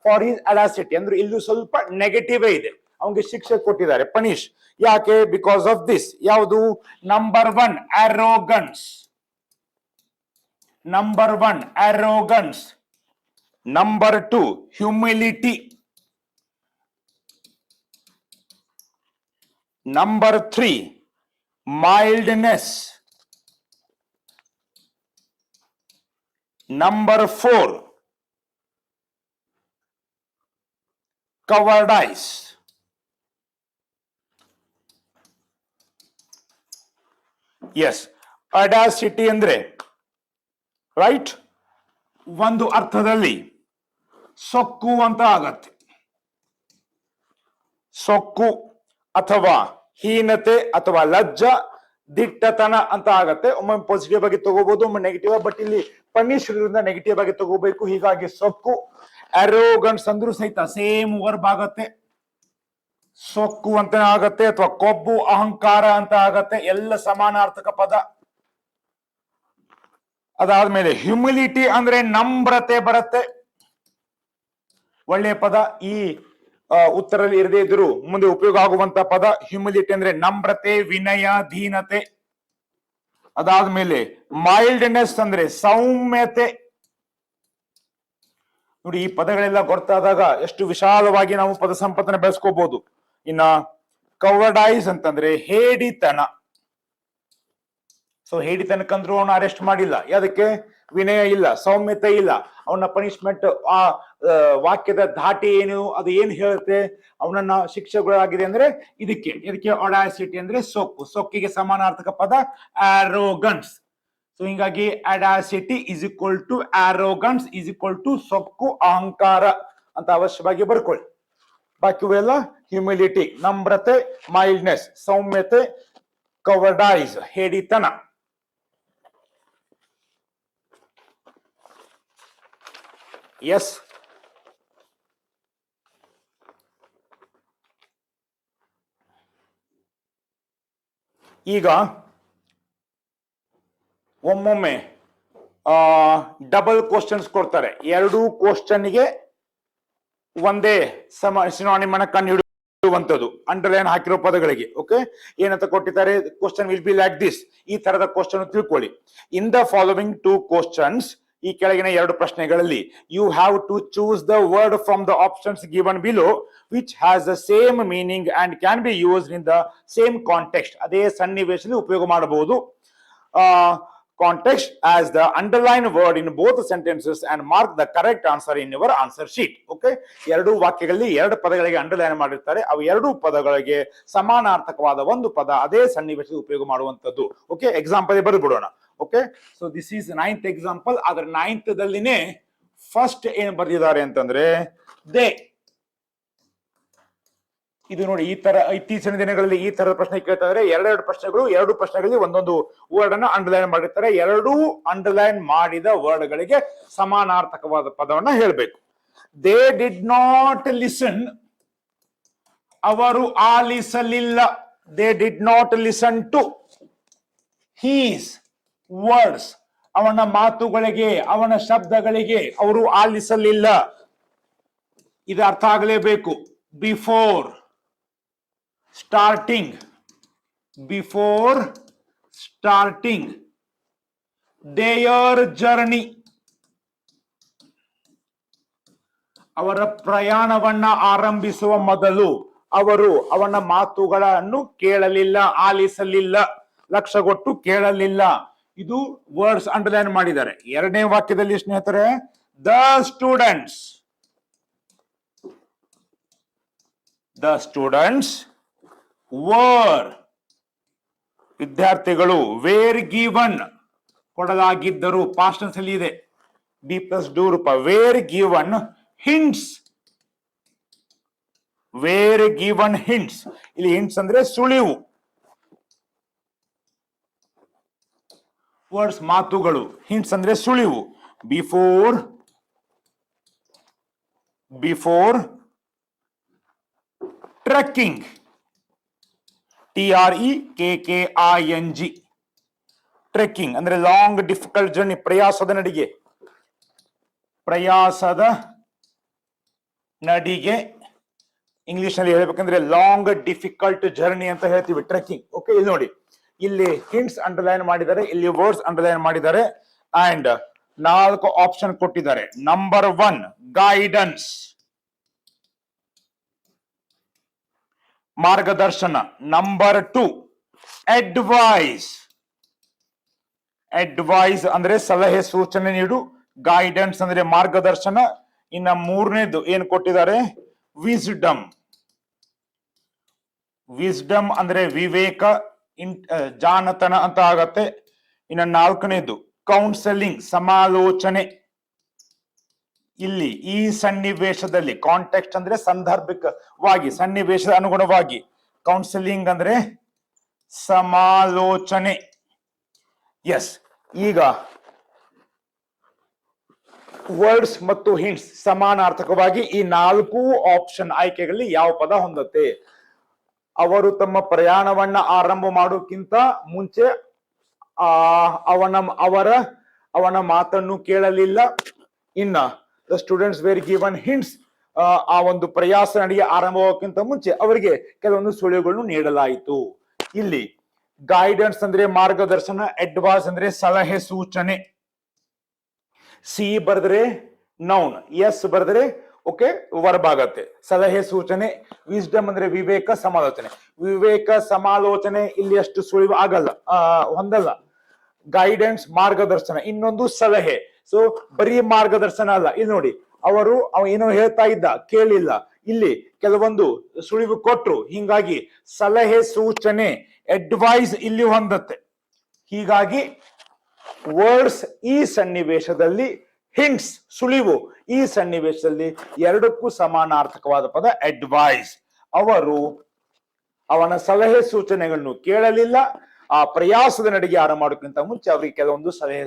ಫಾರ್ ಹಿಸ್ ಅಡಾಸಿಟಿ ಅಂದ್ರೆ ಇಲ್ಲೂ ಸ್ವಲ್ಪ ನೆಗೆಟಿವ್ ಇದೆ, ಅವನಿಗೆ ಶಿಕ್ಷೆ ಕೊಟ್ಟಿದ್ದಾರೆ, ಪನಿಷ್. ಯಾಕೆ? Because of this. ಯಾವುದು? Number 1 arrogance. Number 1 arrogance. Number 2 humility. Number 3 mildness. Number 4 cowardice. Yes, audacity ಅಂದ್ರೆ ರೈಟ್, ಒಂದು ಅರ್ಥದಲ್ಲಿ ಸೊಕ್ಕು ಅಂತ ಆಗತ್ತೆ. ಸೊಕ್ಕು ಅಥವಾ ಹೀನತೆ ಅಥವಾ ಲಜ್ಜ, ದಿಟ್ಟತನ ಅಂತ ಆಗತ್ತೆ. ಒಮ್ಮೆ ಪಾಸಿಟಿವ್ ಆಗಿ ತಗೋಬಹುದು, ಒಮ್ಮೆ ನೆಗೆಟಿವ್. ಬಟ್ ಇಲ್ಲಿ ಪನಿಷ್ ಇರೋದ್ರಿಂದ ನೆಗೆಟಿವ್ ಆಗಿ ತಗೋಬೇಕು. ಹೀಗಾಗಿ ಸೊಕ್ಕು. ಅರೋಗನ್ಸ್ ಅಂದ್ರೂ ಸಹಿತ ಸೇಮ್ ವರ್ಬ್ ಆಗತ್ತೆ, ಸೊಕ್ಕು ಅಂತ ಆಗತ್ತೆ ಅಥವಾ ಕೊಬ್ಬು, ಅಹಂಕಾರ ಅಂತ ಆಗತ್ತೆ, ಎಲ್ಲ ಸಮಾನಾರ್ಥಕ ಪದ. ಅದಾದ್ಮೇಲೆ ಹ್ಯುಮಿಲಿಟಿ ಅಂದ್ರೆ ನಮ್ರತೆ ಬರುತ್ತೆ, ಒಳ್ಳೆಯ ಪದ. ಈ ಉತ್ತರಲ್ಲಿ ಇರದೇ ಇದ್ರು ಮುಂದೆ ಉಪಯೋಗ ಆಗುವಂತ ಪದ ಹ್ಯುಮಿಲಿಟಿ ಅಂದ್ರೆ ನಮ್ರತೆ, ವಿನಯ, ದೀನತೆ. ಅದಾದ್ಮೇಲೆ ಮೈಲ್ಡ್ನೆಸ್ ಅಂದ್ರೆ ಸೌಮ್ಯತೆ. ನೋಡಿ, ಈ ಪದಗಳೆಲ್ಲ ಗೊತ್ತಾದಾಗ ಎಷ್ಟು ವಿಶಾಲವಾಗಿ ನಾವು ಪದ ಸಂಪತ್ತನ್ನ ಬೆಳೆಸ್ಕೋಬಹುದು. ಇನ್ನ ಕವರ್ಡೈಸ್ ಅಂತಂದ್ರೆ ಹೇಡಿತನ. ಸೊ ಹೇಡಿತನಕ್ಕಂದ್ರೂ ಅವನು ಅರೆಸ್ಟ್ ಮಾಡಿಲ್ಲ. ಯಾದಕ್ಕೆ? ವಿನಯ ಇಲ್ಲ, ಸೌಮ್ಯತೆ ಇಲ್ಲ. ಅವನ ಪನಿಷ್ಮೆಂಟ್, ಆ ವಾಕ್ಯದ ಧಾಟಿ ಏನು, ಅದು ಏನ್ ಹೇಳುತ್ತೆ, ಅವನನ್ನ ಶಿಕ್ಷೆಗಳಾಗಿದೆ ಅಂದ್ರೆ ಇದಕ್ಕೆ ಅಡಾಸಿಟಿ ಅಂದ್ರೆ ಸೊಕ್ಕು. ಸೊಕ್ಕಿಗೆ ಸಮಾನಾರ್ಥಕ ಪದ ಆರೋಗನ್ಸ್. ಸೊ ಹಿಂಗಾಗಿ audacity is equal to arrogance is equal to ಸೊಕ್ಕು, ಅಹಂಕಾರ ಅಂತ ಅವಶ್ಯವಾಗಿ ಬರ್ಕೊಳ್ಳಿ. ಬಾಕಿವೆಲ್ಲ ಹ್ಯುಮಿಲಿಟಿ, ನಮ್ರತೆ, ಮೈಲ್ಡ್ನೆಸ್, ಸೌಮ್ಯತೆ, ಕವರ್ಡೈಸ್, ಹೇಡಿತನ. ಎಸ್, ಈಗ ಒಮ್ಮೊಮ್ಮೆ ಡಬಲ್ ಕ್ವಶನ್ಸ್ ಕೊಡ್ತಾರೆ. ಎರಡು ಕ್ವಶನ್ಗೆ ಒಂದೇ ಸಿನಾನಿಮ್ ಅನ್ನ ಕಂಡು ಹಿಡಿಯುವಂಥದ್ದು ಅಂಡರ್ಲೈನ್ ಹಾಕಿರೋ ಪದಗಳಿಗೆ. ಓಕೆ, ಏನಂತ ಕೊಟ್ಟಿದ್ದಾರೆ? Question will be like this. ಈ ತರದ ಕ್ವಶನ್ ತಿಳ್ಕೊಳ್ಳಿ. In the following two questions, ಈ ಕೆಳಗಿನ ಎರಡು ಪ್ರಶ್ನೆಗಳಲ್ಲಿ, you have to choose the word from the options given below which has the same meaning and can be used in the same context. ಅದೇ ಸನ್ನಿವೇಶದಲ್ಲಿ ಉಪಯೋಗ ಮಾಡಬಹುದು. Context as the underlined word in both sentences and mark the correct answer in your answer sheet. Okay, ಎರಡು ವಾಕ್ಯಗಳಲ್ಲಿ ಎರಡು ಪದಗಳಿಗೆ underline ಮಾಡಿರ್ತಾರೆ. ಅವು ಎರಡು ಪದಗಳಿಗೆ ಸಮಾನಾರ್ಥಕವಾದ ಒಂದು ಪದ ಅದೇ ಸನ್ನಿವೇಶದಲ್ಲಿ ಉಪಯೋಗ ಮಾಡುವಂತದ್ದು. ಓಕೆ, ಎಕ್ಸಾಂಪಲ್ ಬರೆದ್ಬಿಡೋಣ. Okay, so this is 9th example. ಆದ್ರೆ 9th ದಲ್ಲಿನೇ ಫಸ್ಟ್ ಏನ್ ಬರೆದಿದ್ದಾರೆ ಅಂತಂದ್ರೆ ದೇ. ಇದು ನೋಡಿ, ಈ ತರ ಇತ್ತೀಚಿನ ದಿನಗಳಲ್ಲಿ ಈ ತರದ ಪ್ರಶ್ನೆ ಕೇಳ್ತಾ ಇದ್ರೆ ಎರಡೆರಡು ಪ್ರಶ್ನೆಗಳು, ಎರಡು ಪ್ರಶ್ನೆಗಳಲ್ಲಿ ಒಂದೊಂದು ವರ್ಡ್ ಅನ್ನ ಅಂಡರ್ಲೈನ್ ಮಾಡಿರ್ತಾರೆ. ಎರಡೂ ಅಂಡರ್ಲೈನ್ ಮಾಡಿದ ವರ್ಡ್ ಗಳಿಗೆ ಸಮಾನಾರ್ಥಕವಾದ ಪದವನ್ನ ಹೇಳಬೇಕು. ದೇ ಡಿಡ್ ನಾಟ್ ಲಿಸನ್, ಅವರು ಆಲಿಸಲಿಲ್ಲ. They did not listen to his words, ಅವನ ಮಾತುಗಳಿಗೆ, ಅವನ ಶಬ್ದಗಳಿಗೆ ಅವರು ಆಲಿಸಲಿಲ್ಲ. ಇದು ಅರ್ಥ ಆಗಲೇಬೇಕು. Before starting, before starting their journey, ಅವರ ಪ್ರಯಾಣವನ್ನ ಆರಂಭಿಸುವ ಮೊದಲು ಅವರು ಅವನ ಮಾತುಗಳನ್ನು ಕೇಳಲಿಲ್ಲ, ಆಲಿಸಲಿಲ್ಲ, ಲಕ್ಷ್ಯಗೊಟ್ಟು ಕೇಳಲಿಲ್ಲ. ಇದು ವರ್ಡ್ಸ್ ಅಂಡರ್ಲೈನ್ ಮಾಡಿದ್ದಾರೆ. ಎರಡನೇ ವಾಕ್ಯದಲ್ಲಿ ಸ್ನೇಹಿತರೆ, the students, the students were, ವಿದ್ಯಾರ್ಥಿಗಳು, ವೇರ್ ಗಿವನ್, ಕೊಡಲಾಗಿದ್ದರು, ಪಾಸ್ಟ್ ಟೆನ್ಸ್ ಅಲ್ಲಿ ಇದೆ, ಬಿ ಪ್ಲಸ್ ಡೂ ರೂಪ. Were given hints, were given hints. ಇಲ್ಲಿ ಹಿಂಟ್ಸ್ ಅಂದ್ರೆ ಸುಳಿವು. ವರ್ಡ್ಸ್ ಮಾತುಗಳು, ಹಿಂಟ್ಸ್ ಅಂದ್ರೆ ಸುಳಿವು. Before, before trekking, TREKKING, trekking ಅಂದ್ರೆ ಲಾಂಗ್ ಡಿಫಿಕಲ್ಟ್ ಜರ್ನಿ, ಪ್ರಯಾಸದ ನಡಿಗೆ, ಪ್ರಯಾಸದ ನಡಿಗೆ. ಇಂಗ್ಲಿಷ್ ನಲ್ಲಿ ಹೇಳ್ಬೇಕಂದ್ರೆ ಲಾಂಗ್ ಡಿಫಿಕಲ್ಟ್ ಜರ್ನಿ ಅಂತ ಹೇಳ್ತೀವಿ, ಟ್ರೆಕ್ಕಿಂಗ್. ಓಕೆ, ಇಲ್ಲಿ ನೋಡಿ, ಇಲ್ಲಿ ಹಿಂಟ್ಸ್ ಅಂಡರ್ಲೈನ್ ಮಾಡಿದ್ದಾರೆ, ಇಲ್ಲಿ ವರ್ಡ್ಸ್ ಅಂಡರ್ಲೈನ್ ಮಾಡಿದ್ದಾರೆ, ಅಂಡ್ 4 ಆಪ್ಷನ್ ಕೊಟ್ಟಿದ್ದಾರೆ. ನಂಬರ್ 1 ಗೈಡೆನ್ಸ್, ಮಾರ್ಗದರ್ಶನ. ನಂಬರ್ 2 ಅಡ್ವೈಸ್, ಅಡ್ವೈಸ್ ಅಂದ್ರೆ ಸಲಹೆ ಸೂಚನೆ ನೀಡು, ಗೈಡೆನ್ಸ್ ಅಂದ್ರೆ ಮಾರ್ಗದರ್ಶನ. ಇನ್ನ ಮೂರನೇದು ಏನ್ ಕೊಟ್ಟಿದ್ದಾರೆ? ವಿಸ್ಡಮ್, ವಿಸ್ಡಮ್ ಅಂದ್ರೆ ವಿವೇಕ, ಜಾಣತನ ಅಂತ ಆಗತ್ತೆ. ಇನ್ನ 4ನೇದು ಕೌನ್ಸೆಲಿಂಗ್, ಸಮಾಲೋಚನೆ. ಇಲ್ಲಿ ಈ ಸನ್ನಿವೇಶದಲ್ಲಿ, ಕಾಂಟೆಕ್ಸ್ಟ್ ಅಂದ್ರೆ ಸಂದರ್ಭಿಕವಾಗಿ, ಸನ್ನಿವೇಶದ ಅನುಗುಣವಾಗಿ, ಕೌನ್ಸಿಲಿಂಗ್ ಅಂದ್ರೆ ಸಮಾಲೋಚನೆ. ಎಸ್, ಈಗ ವರ್ಡ್ಸ್ ಮತ್ತು ಹಿಂಟ್ಸ್ ಸಮಾನಾರ್ಥಕವಾಗಿ ಈ 4 ಆಪ್ಷನ್ ಆಯ್ಕೆಗಳಲ್ಲಿ ಯಾವ ಪದ ಹೊಂದತ್ತೆ? ಅವರು ತಮ್ಮ ಪ್ರಯಾಣವನ್ನ ಆರಂಭ ಮಾಡೋಕ್ಕಿಂತ ಮುಂಚೆ ಅವನ ಮಾತನ್ನು ಕೇಳಲಿಲ್ಲ. ಇನ್ನ the students were given hints, ಆ ಒಂದು ಪ್ರಯಾಸ ನಡಿಗೆ ಆರಂಭಕ್ಕಿಂತ ಮುಂಚೆ ಅವರಿಗೆ ಕೆಲವೊಂದು ಸುಳಿವುಗಳನ್ನು ನೀಡಲಾಯಿತು. ಇಲ್ಲಿ ಗೈಡೆನ್ಸ್ ಅಂದ್ರೆ ಮಾರ್ಗದರ್ಶನ, ಅಡ್ವೈಸ್ ಅಂದ್ರೆ ಸಲಹೆ ಸೂಚನೆ. ಸಿ ಬರೆದ್ರೆ ನೌನ್, ಎಸ್ ಬರೆದ್ರೆ ಓಕೆ ವರ್ಬ್ ಆಗತ್ತೆ, ಸಲಹೆ ಸೂಚನೆ. ವಿಸ್ಡಮ್ ಅಂದ್ರೆ ವಿವೇಕ, ಸಮಾಲೋಚನೆ. ವಿವೇಕ ಸಮಾಲೋಚನೆ ಇಲ್ಲಿ ಅಷ್ಟು ಸುಳಿವು ಆಗಲ್ಲ, ಹೊಂದಲ್ಲ. ಗೈಡೆನ್ಸ್ ಮಾರ್ಗದರ್ಶನ, ಇನ್ನೊಂದು ಸಲಹೆ. ಸೊ ಬರೀ ಮಾರ್ಗದರ್ಶನ ಅಲ್ಲ. ಇಲ್ಲಿ ನೋಡಿ, ಅವ ಏನೋ ಹೇಳ್ತಾ ಇದ್ದ, ಕೇಳಿಲ್ಲ, ಇಲ್ಲಿ ಕೆಲವೊಂದು ಸುಳಿವು ಕೊಟ್ರು. ಹೀಗಾಗಿ ಸಲಹೆ ಸೂಚನೆ, ಅಡ್ವೈಸ್ ಇಲ್ಲಿ ಹೊಂದತ್ತೆ. ಹೀಗಾಗಿ ವರ್ಡ್ಸ್ ಈ ಸನ್ನಿವೇಶದಲ್ಲಿ ಹಿಂಟ್ಸ್ ಸುಳಿವು. ಈ ಸನ್ನಿವೇಶದಲ್ಲಿ ಎರಡಕ್ಕೂ ಸಮಾನಾರ್ಥಕವಾದ ಪದ ಅಡ್ವೈಸ್. ಅವರು ಅವನ ಸಲಹೆ ಸೂಚನೆಗಳನ್ನು ಕೇಳಲಿಲ್ಲ. ಆ ಪ್ರಯಾಸದ ನಡಿಗೆ ಆರಂಭ ಮಾಡೋಕ್ಕಿಂತ ಮುಂಚೆ ಅವರಿಗೆ ಕೆಲವೊಂದು ಸಲಹೆ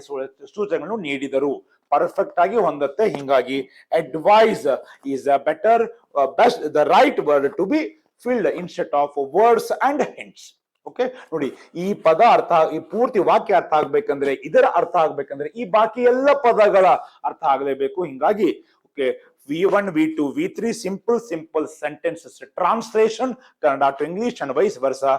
ಸೂಚನೆಗಳನ್ನು ನೀಡಿದರು. ಪರ್ಫೆಕ್ಟ್ ಆಗಿ ಹೊಂದತ್ತೆ. ಹಿಂಗಾಗಿ advice is a better best the right word to be filled instead of words and hints. Okay, ನೋಡಿ ಈ ಪದ ಈ ಪೂರ್ತಿ ವಾಕ್ಯ ಅರ್ಥ ಆಗ್ಬೇಕಂದ್ರೆ, ಇದರ ಅರ್ಥ ಆಗ್ಬೇಕಂದ್ರೆ ಈ ಬಾಕಿ ಎಲ್ಲ ಪದಗಳ ಅರ್ಥ ಆಗಲೇಬೇಕು. ಹಿಂಗಾಗಿ okay, V1, V2, V3 simple sentences translation Kannada to English and vice versa.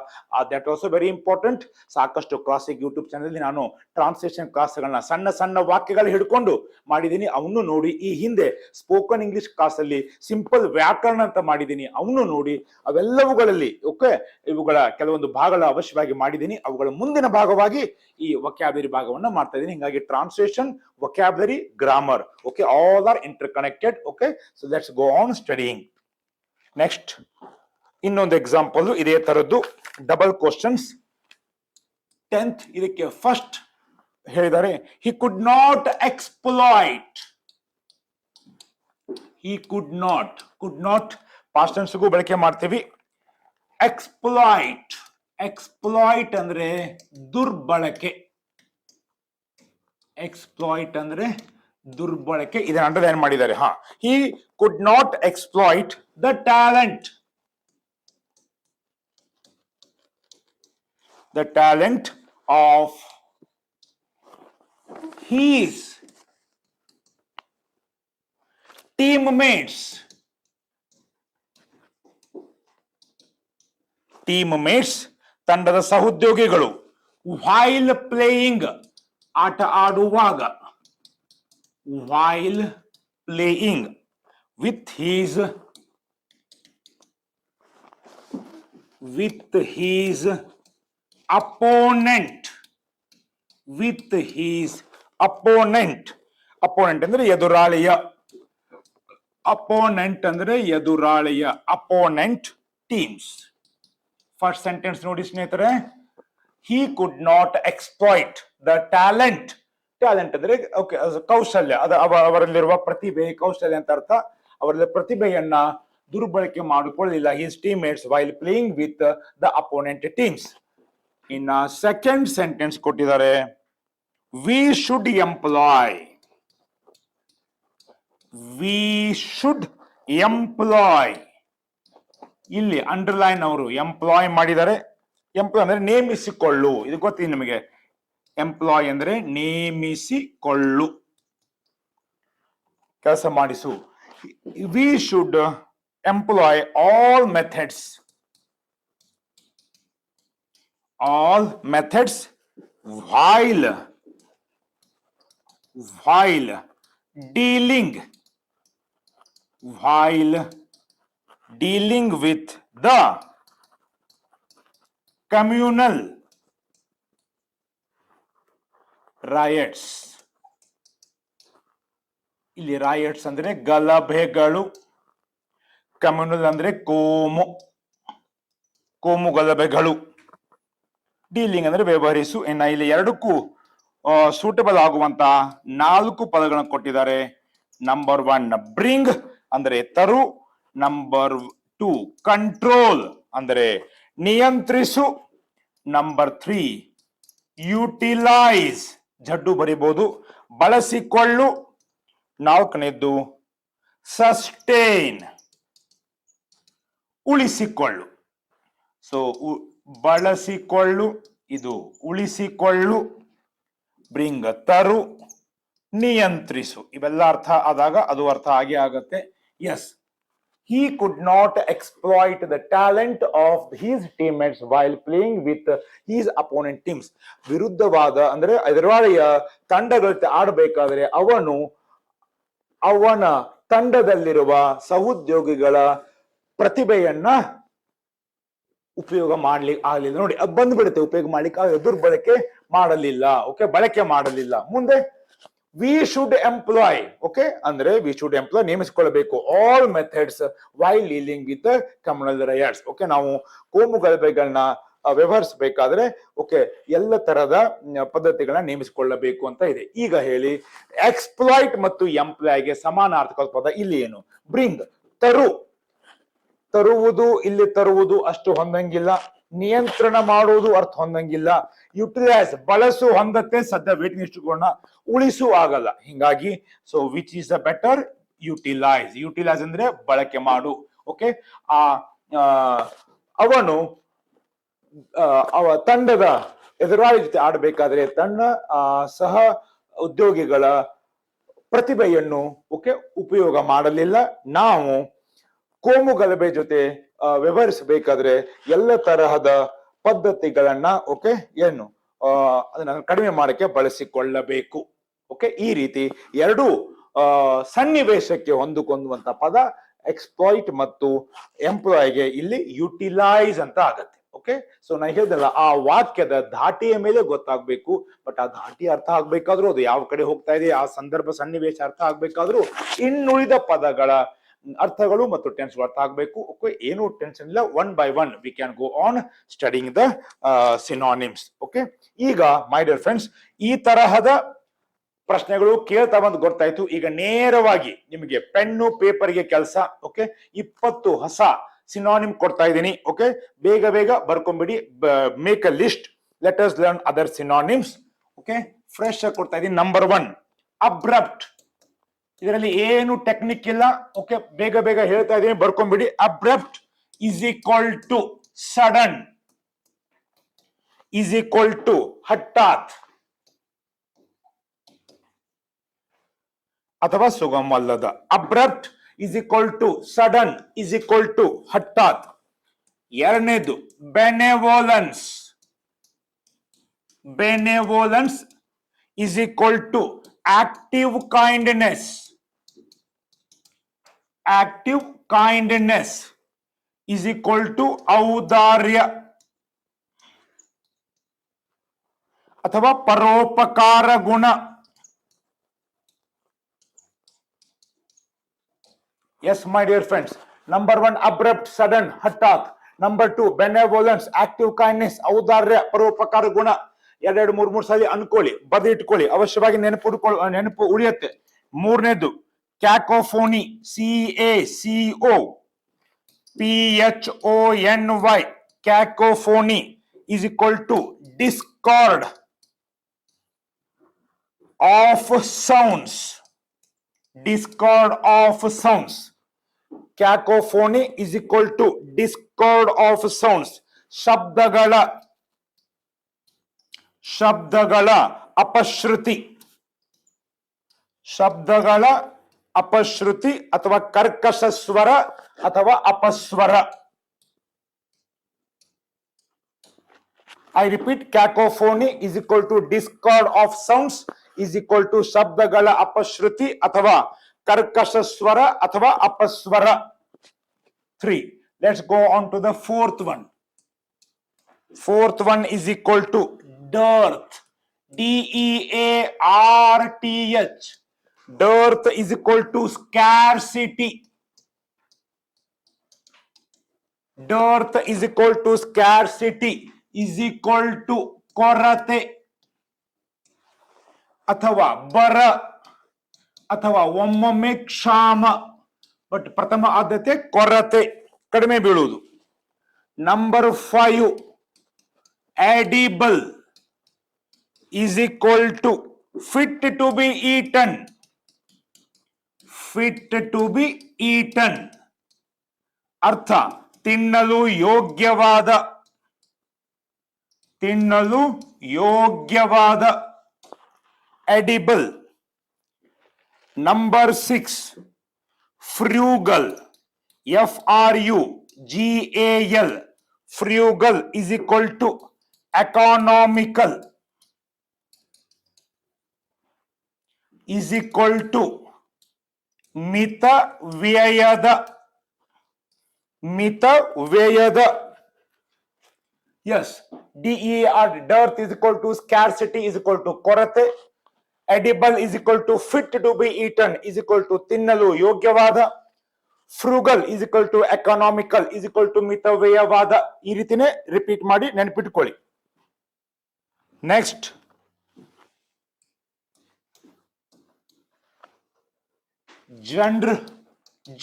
That also very important. ಸಾಕಷ್ಟು ಕ್ಲಾಸಿಕ್ ಯೂಟ್ಯೂಬ್ ಚಾನೆಲ್ ನಾನು ಟ್ರಾನ್ಸ್ಲೇಷನ್ ಕ್ಲಾಸ್ಗಳನ್ನ ಸಣ್ಣ ವಾಕ್ಯಗಳು ಹಿಡ್ಕೊಂಡು ಮಾಡಿದ್ದೀನಿ, ಅವನು ನೋಡಿ. ಈ ಹಿಂದೆ ಸ್ಪೋಕನ್ ಇಂಗ್ಲಿಷ್ ಕ್ಲಾಸ್ ಅಲ್ಲಿ ಸಿಂಪಲ್ ವ್ಯಾಕರಣ ಅಂತ ಮಾಡಿದ್ದೀನಿ, ಅವನು ನೋಡಿ. ಅವೆಲ್ಲವುಗಳಲ್ಲಿ ಓಕೆ, ಇವುಗಳ ಕೆಲವೊಂದು ಭಾಗಗಳ ಅವಶ್ಯವಾಗಿ ಮಾಡಿದ್ದೀನಿ. ಅವುಗಳ ಮುಂದಿನ ಭಾಗವಾಗಿ ಈ ವೊಕ್ಯಾಬುಲರಿ ಭಾಗವನ್ನ ಮಾಡ್ತಾ ಇದ್ದೀನಿ. ಹಿಂಗಾಗಿ translation, vocabulary, grammar, okay, all are interconnected. Okay, so let's go on studying. Next, ಇನ್ನೊಂದು ಎಕ್ಸಾಂಪಲ್ ಇದೇ ತರದ್ದು ಡಬಲ್ ಕ್ವಶನ್ಸ್. 10th ಇದಕ್ಕೆ ಫಸ್ಟ್ ಹೇಳಿದ್ದಾರೆ, he could not exploit. he could not past tense ಗೂ ಬಳಕೆ ಮಾಡ್ತೀವಿ. exploit ಅಂದ್ರೆ ದುರ್ಬಳಕೆ. ಎಕ್ಸ್ಪ್ಲಾಯ್ಟ್ ಅಂದ್ರೆ ದುರ್ಬಳಕೆ. ಇದನ್ನ ಅಂಡರ್ಲೈನ್ ಮಾಡಿದ್ದಾರೆ. he could not exploit the talent of his teammates ತಂಡದ ಸಹೋದ್ಯೋಗಿಗಳು while playing ಆಟ ಆಡುವಾಗ, while playing with his opponent. Opponent ಅಂದ್ರೆ ಎದುರಾಳಿಯ. Opponent teams. ಫಸ್ಟ್ ಸೆಂಟೆನ್ಸ್ ನೋಡಿ ಸ್ನೇಹಿತರೆ, he could not exploit the talent ಅಂದ್ರೆ ಓಕೆ ಕೌಶಲ್ಯ, ಅವರಲ್ಲಿರುವ ಪ್ರತಿಭೆ, ಕೌಶಲ್ಯ ಅಂತ ಅರ್ಥ. ಅವರಲ್ಲಿ ಪ್ರತಿಭೆಯನ್ನ ದುರ್ಬಳಕೆ ಮಾಡಿಕೊಳ್ಳಲಿಲ್ಲ his teammates while playing with the opponent teams. ಇನ್ನ ಸೆಕೆಂಡ್ ಸೆಂಟೆನ್ಸ್ ಕೊಟ್ಟಿದ್ದಾರೆ, we should employ. ಇಲ್ಲಿ ಅಂಡರ್ಲೈನ್ ಅವರು ಎಂಪ್ಲಾಯ್ ಮಾಡಿದ್ದಾರೆ. ಎಂಪ್ಲಾಯ್ ಅಂದ್ರೆ ನೇಮಿಸಿಕೊಳ್ಳು. ಇದು ಗೊತ್ತಿದೆ ನಿಮಗೆ. ಎಂಪ್ಲಾಯ್ ಅಂದ್ರೆ ನೇಮಿಸಿಕೊಳ್ಳು, ಕೆಲಸ ಮಾಡಿಸು. we should employ all methods while dealing with the communal riots. ಇಲ್ಲಿ ರಾಯಟ್ಸ್ ಅಂದ್ರೆ ಗಲಭೆಗಳು, ಕಮ್ಯುನಲ್ ಅಂದ್ರೆ ಕೋಮು ಗಲಭೆಗಳು, ಡೀಲಿಂಗ್ ಅಂದ್ರೆ ವ್ಯವಹರಿಸು. ಇಲ್ಲಿ ಎರಡಕ್ಕೂ ಸೂಟಬಲ್ ಆಗುವಂತ 4 ಪದಗಳನ್ನು ಕೊಟ್ಟಿದ್ದಾರೆ. ನಂಬರ್ 1 ಬ್ರಿಂಗ್ ಅಂದ್ರೆ ತರು, ನಂಬರ್ 2 ಕಂಟ್ರೋಲ್ ಅಂದ್ರೆ ನಿಯಂತ್ರಿಸು, ನಂಬರ್ 3 ಯುಟಿಲೈಸ್ ಜಡ್ಡು ಬರಿಬಹುದು, ಬಳಸಿಕೊಳ್ಳು, 4ನೇದ್ದು ಸಸ್ಟೈನ್ ಉಳಿಸಿಕೊಳ್ಳು. ಸೊ ಬಳಸಿಕೊಳ್ಳು, ಇದು ಉಳಿಸಿಕೊಳ್ಳು, ಬ್ರಿಂಗ್ ತರು, ನಿಯಂತ್ರಿಸು. ಇವೆಲ್ಲ ಅರ್ಥ ಆದಾಗ ಅದು ಅರ್ಥ ಆಗೇ ಆಗತ್ತೆ. Yes, he could not exploit the talent of his teammates while playing with his opponent teams. ವಿರುದ್ಧವಾದ ಅಂದ್ರೆ ಎದುರಾಳಿಯ ತಂಡಗಳ ಆಡಬೇಕಾದ್ರೆ ಅವನ ತಂಡದಲ್ಲಿರುವ ಸಹೋದ್ಯೋಗಿಗಳ ಪ್ರತಿಭೆಯನ್ನ ಉಪಯೋಗ ಮಾಡ್ಲಿಕ್ಕೆ ಆಗಲಿಲ್ಲ. ನೋಡಿ, ಅದು ಬಂದ್ಬಿಡುತ್ತೆ. ಉಪಯೋಗ ಮಾಡ್ಲಿಕ್ಕೆ ದುರ್ಬಳಕೆ ಮಾಡಲಿಲ್ಲ. ಓಕೆ, ಬಳಕೆ ಮಾಡಲಿಲ್ಲ. ಮುಂದೆ we should employ, okay, ಅಂದ್ರೆ we should employ ನೇಮಿಸಿಕೊಳ್ಳಬೇಕು all methods while dealing with the communal riots. Okay, ನಾವು ಕೋಮು ಗಲಭೆಗಳನ್ನ ವ್ಯವಹರಿಸಬೇಕಾದ್ರೆ ಓಕೆ ಎಲ್ಲ ತರದ ಪದ್ಧತಿಗಳನ್ನ ನೇಮಿಸಿಕೊಳ್ಳಬೇಕು ಅಂತ ಇದೆ. ಈಗ ಹೇಳಿ, ಎಕ್ಸ್ಪ್ಲಾಯ್ಟ್ ಮತ್ತು ಎಂಪ್ಲಾಯ್ಗೆ ಸಮಾನಾರ್ಥಕ ಪದ ಇಲ್ಲಿ ಏನು? ಬ್ರಿಂಗ್, ತರುವುದು, ಇಲ್ಲಿ ತರುವುದು ಅಷ್ಟು ಹೊಂದಂಗಿಲ್ಲ. ನಿಯಂತ್ರಣ ಮಾಡುವುದು ಅರ್ಥ ಹೊಂದಂಗಿಲ್ಲ. ಯುಟಿಲೈಸ್, ಬಳಸು ಹೊಂದತ್ತೆ, ಸದ್ಯ ವೇಟಿಂಗ್ ಇಷ್ಟುಗಳನ್ನ ಉಳಿಸು ಆಗಲ್ಲ. ಹಿಂಗಾಗಿ so which is the better? Utilise. Utilise ಅಂದ್ರೆ ಬಳಕೆ ಮಾಡು. ಓಕೆ, ಅವನು ಅವ ತಂಡದ ಎದುರಾಳಿ ಜೊತೆ ಆಡಬೇಕಾದ್ರೆ ತನ್ನ ಸಹ ಉದ್ಯೋಗಿಗಳ ಪ್ರತಿಭೆಯನ್ನು ಓಕೆ ಉಪಯೋಗ ಮಾಡಲಿಲ್ಲ. ನಾವು ಕೋಮು ಗಲಭೆ ಜೊತೆ ವ್ಯವಹರಿಸಬೇಕಾದ್ರೆ ಎಲ್ಲ ತರಹದ ಪದ್ಧತಿಗಳನ್ನ ಓಕೆ ಏನು ಅದನ್ನ ಕಡಿಮೆ ಮಾಡಕ್ಕೆ ಬಳಸಿಕೊಳ್ಳಬೇಕು. ಓಕೆ, ಈ ರೀತಿ ಎರಡು ಸನ್ನಿವೇಶಕ್ಕೆ ಹೊಂದಿಕೊಂಡುವಂತ ಪದ ಎಕ್ಸ್ಪ್ಲಾಯ್ಟ್ ಮತ್ತು ಎಂಪ್ಲಾಯ್ಗೆ ಇಲ್ಲಿ ಯುಟಿಲೈಸ್ ಅಂತ ಆಗತ್ತೆ. ಓಕೆ, ಸೊ ನಾ ಹೇಳಿದಲ್ಲ, ಆ ವಾಕ್ಯದ ಧಾಟಿಯ ಮೇಲೆ ಗೊತ್ತಾಗ್ಬೇಕು. ಬಟ್ ಆ ಧಾಟಿ ಅರ್ಥ ಆಗ್ಬೇಕಾದ್ರೂ, ಅದು ಯಾವ ಕಡೆ ಹೋಗ್ತಾ ಇದೆ, ಆ ಸಂದರ್ಭ ಸನ್ನಿವೇಶ ಅರ್ಥ ಆಗ್ಬೇಕಾದ್ರೂ ಇನ್ನುಳಿದ ಪದಗಳ ಅರ್ಥಗಳು ಮತ್ತು ಟೆನ್ಸ್ ಅರ್ಥ ಆಗ್ಬೇಕು. ಓಕೆ, ಏನು ಟೆನ್ಷನ್ ಇಲ್ಲ, one by one we can go on studying the synonyms. Okay, ಈಗ ಮೈ ಡಿಯರ್ ಫ್ರೆಂಡ್ಸ್, ಈ ತರಹದ ಪ್ರಶ್ನೆಗಳು ಕೇಳ್ತಾ ಬಂದು ಗೊತ್ತಾಯ್ತು. ಈಗ ನೇರವಾಗಿ ನಿಮಗೆ ಪೆನ್ನು ಪೇಪರ್ಗೆ ಕೆಲಸ. ಓಕೆ, 20 ಹೊಸ ಸಿನಾನಿಮ್ ಕೊಡ್ತಾ ಇದ್ದೀನಿ. ಓಕೆ, ಬೇಗ ಬೇಗ ಬರ್ಕೊಂಡ್ಬಿಡಿ. Make a list, let us learn other synonyms. Okay, fresh ಆಗಿ ಕೊಡ್ತಾ ಇದ್ದೀನಿ. Number 1 abrupt. ಇದರಲ್ಲಿ ಏನು ಟೆಕ್ನಿಕ್ ಇಲ್ಲ. ಓಕೆ, ಬೇಗ ಬೇಗ ಹೇಳ್ತಾ ಇದ್ದೀನಿ, ಬರ್ಕೊಂಡ್ಬಿಡಿ. Abrupt is equal to sudden, is equal to ಹಠಾತ್ ಅಥವಾ ಸುಗಮವಲ್ಲದ. Abrupt is equal to sudden, is equal to ಹಠಾತ್. ಎರಡನೇದು benevolence. Benevolence is equal to active kindness. Active kindness is equal to ಔದಾರ್ಯ ಅಥವಾ ಪರೋಪಕಾರ ಗುಣ. Yes, my dear friends. Number 1 abrupt, sudden, ಹಠಾತ್. Number 2 benevolence, active kindness, ಔದಾರ್ಯ, ಪರೋಪಕಾರ ಗುಣ. ಎರಡೆರಡು ಮೂರು ಸಲ ಅನ್ಕೊಳ್ಳಿ, ಬದಿಟ್ಕೊಳ್ಳಿ, ಅವಶ್ಯವಾಗಿ ನೆನಪು ಉಳಿಯುತ್ತೆ. ಮೂರನೇದು ಕ್ಯಾಕೋಫೋನಿ, CACOPHONY, ಕ್ಯಾಕೋಫೋನಿ is equal to discord of sounds. Discord of sounds. Cacophony is equal to discord of sounds. ಶಬ್ದಗಳ ಅಪಶ್ರುತಿ. ಶಬ್ದಗಳ ಅಪಶ್ರುತಿ ಅಥವಾ ಕರ್ಕಶ ಸ್ವರ ಅಥವಾ ಅಪಸ್ವರ. I repeat, cacophony is equal to discord of sounds is equal to ಶಬ್ದಗಳ ಅಪಶ್ರುತಿ ಅಥವಾ ಕರ್ಕಶ ಸ್ವರ ಅಥವಾ ಅಪಸ್ವರ. 3. Let's go on to the fourth one. Fourth one is equal to dearth. DEARTH. Dearth is equal to scarcity. Dearth is equal to scarcity is equal to ಕೊರತೆ ಅಥವಾ ಬರ ಅಥವಾ ಒಮ್ಮೊಮ್ಮೆ ಕ್ಷಾಮ. ಬಟ್ ಪ್ರಥಮ ಆದ್ಯತೆ ಕೊರತೆ, ಕಡಿಮೆ ಬೀಳುವುದು. Number 5 edible is equal to fit to be eaten. Fit to be eaten ಅರ್ಥ ತಿನ್ನಲು ಯೋಗ್ಯವಾದ. ತಿನ್ನಲು ಯೋಗ್ಯವಾದ edible. Number 6 frugal, FRUGAL, frugal is equal to economical, is equal to ಮಿತ ವ್ಯಯದ. ಮಿತ ವ್ಯಯದ. Yes, DER, dearth is equal to scarcity is equal to ಕೊರತೆ. Edible is equal to fit to be eaten is equal to ತಿನ್ನಲು ಯೋಗ್ಯವಾದ. Frugal is equal to economical is equal to ಮಿತವ್ಯಯವಾದ. ಈ ರೀತಿನೇ repeat ಮಾಡಿ ನೆನಪಿಟ್ಕೊಳ್ಳಿ. Next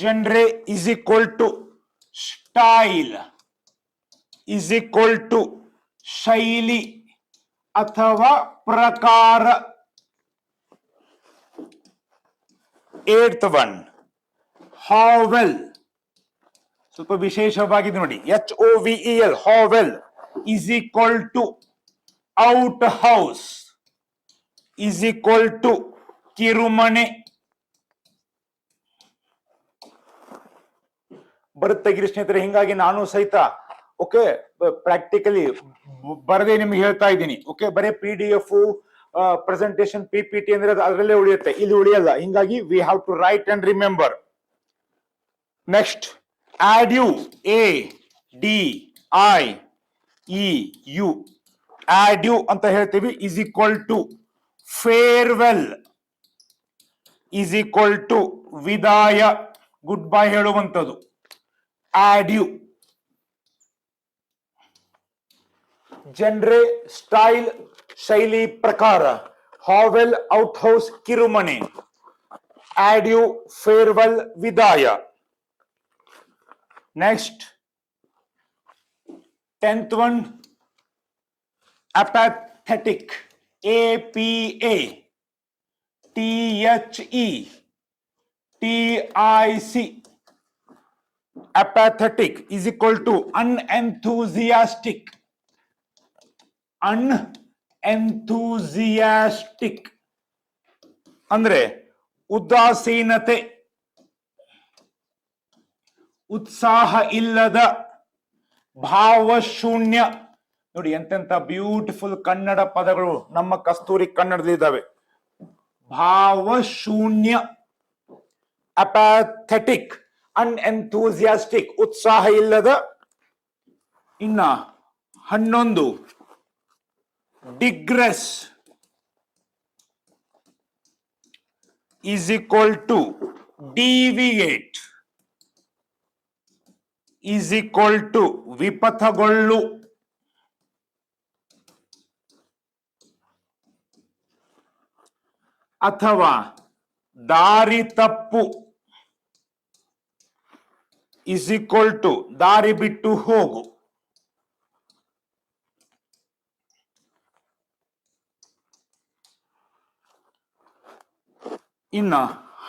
genre is equal to style is equal to ಶೈಲಿ ಅಥವಾ ಪ್ರಕಾರ. 8th one ಹಾವೆಲ್, ಸ್ವಲ್ಪ ವಿಶೇಷವಾಗಿದೆ ನೋಡಿ. HOVEL ಹಾವೆಲ್ is equal to out house is equal to ಕಿರುಮನೆ. ಬರುತ್ತೆ ಗಿರಿ ಸ್ನೇಹಿತರೆ. ಹಿಂಗಾಗಿ ನಾನು ಸಹಿತ ಓಕೆ ಪ್ರಾಕ್ಟಿಕಲಿ ಬರದೇ ನಿಮ್ಗೆ ಹೇಳ್ತಾ ಇದ್ದೀನಿ. ಓಕೆ ಬರೀ PDF ಪ್ರೆಸೆಂಟೇಶನ್ PPT ಅಂದ್ರೆ ಅದರಲ್ಲೇ ಉಳಿಯುತ್ತೆ, ಇಲ್ಲಿ ಉಳಿಯಲ್ಲ. ಹಿಂಗಾಗಿ we have to write and remember. Next ADU ADIEU ADU ಅಂತ ಹೇಳ್ತೀವಿ is equal to farewell is equal to ವಿದಾಯ, ಗುಡ್ ಬೈ ಹೇಳುವಂಥದ್ದು. ADU genre ಸ್ಟೈಲ್ ಶೈಲಿ ಪ್ರಕಾರ, ಹಾವೆಲ್ ಔಟ್ ಹೌಸ್ ಕಿರುಮನೆ, ADU ಫೇರ್ವೆಲ್ ವಿದಾಯ. Next 10th one apathetic APATHETIC apathetic is equal to unenthusiastic ಅಂದ್ರೆ ಉದಾಸೀನತೆ, ಉತ್ಸಾಹ ಇಲ್ಲದ, ಭಾವಶೂನ್ಯ. ನೋಡಿ ಎಂತೆಂತ ಬ್ಯೂಟಿಫುಲ್ ಕನ್ನಡ ಪದಗಳು ನಮ್ಮ ಕಸ್ತೂರಿ ಕನ್ನಡದಲ್ಲಿದ್ದಾವೆ. ಭಾವಶೂನ್ಯ, ಅಪ್ಯಾಥೆಟಿಕ್, ಅನ್ಎಂಥೂಸಿಯಾಸ್ಟಿಕ್, ಉತ್ಸಾಹ ಇಲ್ಲದ. ಇನ್ನ 11 ಡಿಗ್ರೆಸ್ is equal to deviate is equal to ವಿಪಥಗೊಳ್ಳು. ಅಥವಾ ದಾರಿ ತಪ್ಪು is equal to ದಾರಿ ಬಿಟ್ಟು ಹೋಗು. ಇನ್ನ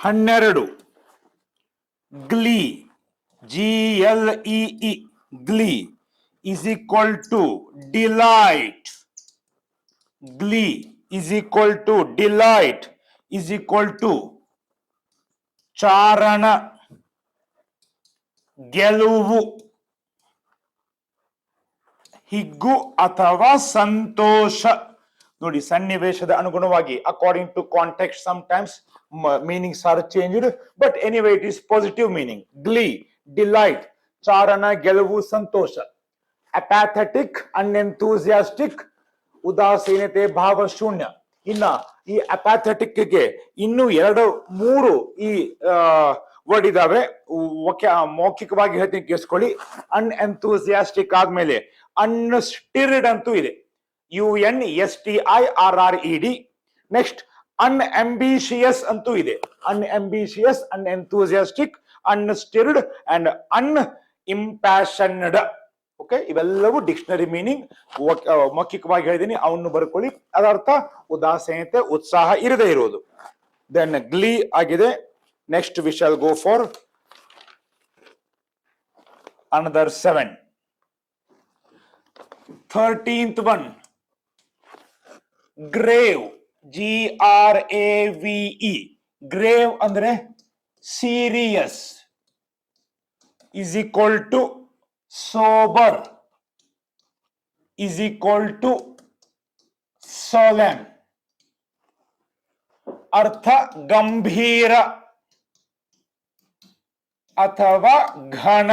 12 ಗ್ಲೀ GLEE ಗ್ಲೀ is equal to delight. Glee is equal to delight is equal to ಚಾರಣ, ಗೆಲುವು, ಹಿಗ್ಗು ಅಥವಾ ಸಂತೋಷ. ನೋಡಿ ಸನ್ನಿವೇಶದ ಅನುಗುಣವಾಗಿ according to context sometimes meanings are changed, but anyway it is positive meaning. Glee, delight, ಚಾರಣ, ಗೆಲುವು, ಸಂತೋಷ. apathetic, unenthusiastic, ಉದಾಸೀನತೆ, ಭಾವಶೂನ್ಯ. ಇನ್ನ ಈ ಅಪ್ಯಾಥೆಟಿಕ್ ಗೆ ಇನ್ನು 2-3 ಈ ವರ್ಡ್ ಇದಾವೆ. ಮೌಖಿಕವಾಗಿ ಹೇಳ್ತೀನಿ ಕೇಳಿಸ್ಕೊಳ್ಳಿ. ಅನ್ಎಂಥೂಸಿಯಾಸ್ಟಿಕ್ ಆದ್ಮೇಲೆ ಅನ್ಸ್ಟಿರ್ಡ್ ಅಂತೂ ಇದೆ, UNSTIRRED. ನೆಕ್ಸ್ಟ್ ಅನ್ಅಂಬಿಷಿಯಸ್ ಅಂತೂ ಇದೆ, ಅನ್ಅಂಬಿಷಿಯಸ್, ಅನ್ಎಂಥೂಸಿಯಾಸ್ಟಿಕ್, ಅನ್ಸ್ಟಿರ್ಡ್ ಅಂಡ್ ಅನ್ಇಂಪ್ಯಾಷನ್ಡ್. ಓಕೆ, ಇವೆಲ್ಲವೂ ಡಿಕ್ಷನರಿ ಮೀನಿಂಗ್. ಮೌಖಿಕವಾಗಿ ಹೇಳಿದೀನಿ, ಅವನ್ನು ಬರ್ಕೊಳ್ಳಿ. ಅದರ್ಥ ಉದಾಸೀನತೆ, ಉತ್ಸಾಹ ಇರದೇ ಇರುವುದು. ದೆನ್ ಗ್ಲೀ ಆಗಿದೆ. Next we shall go for another 7. 13th one grave GRAVE grave ಅಂದ್ರೆ serious is equal to sober is equal to solemn. ಅರ್ಥ ಗಂಭೀರ ಅಥವಾ ಘನ.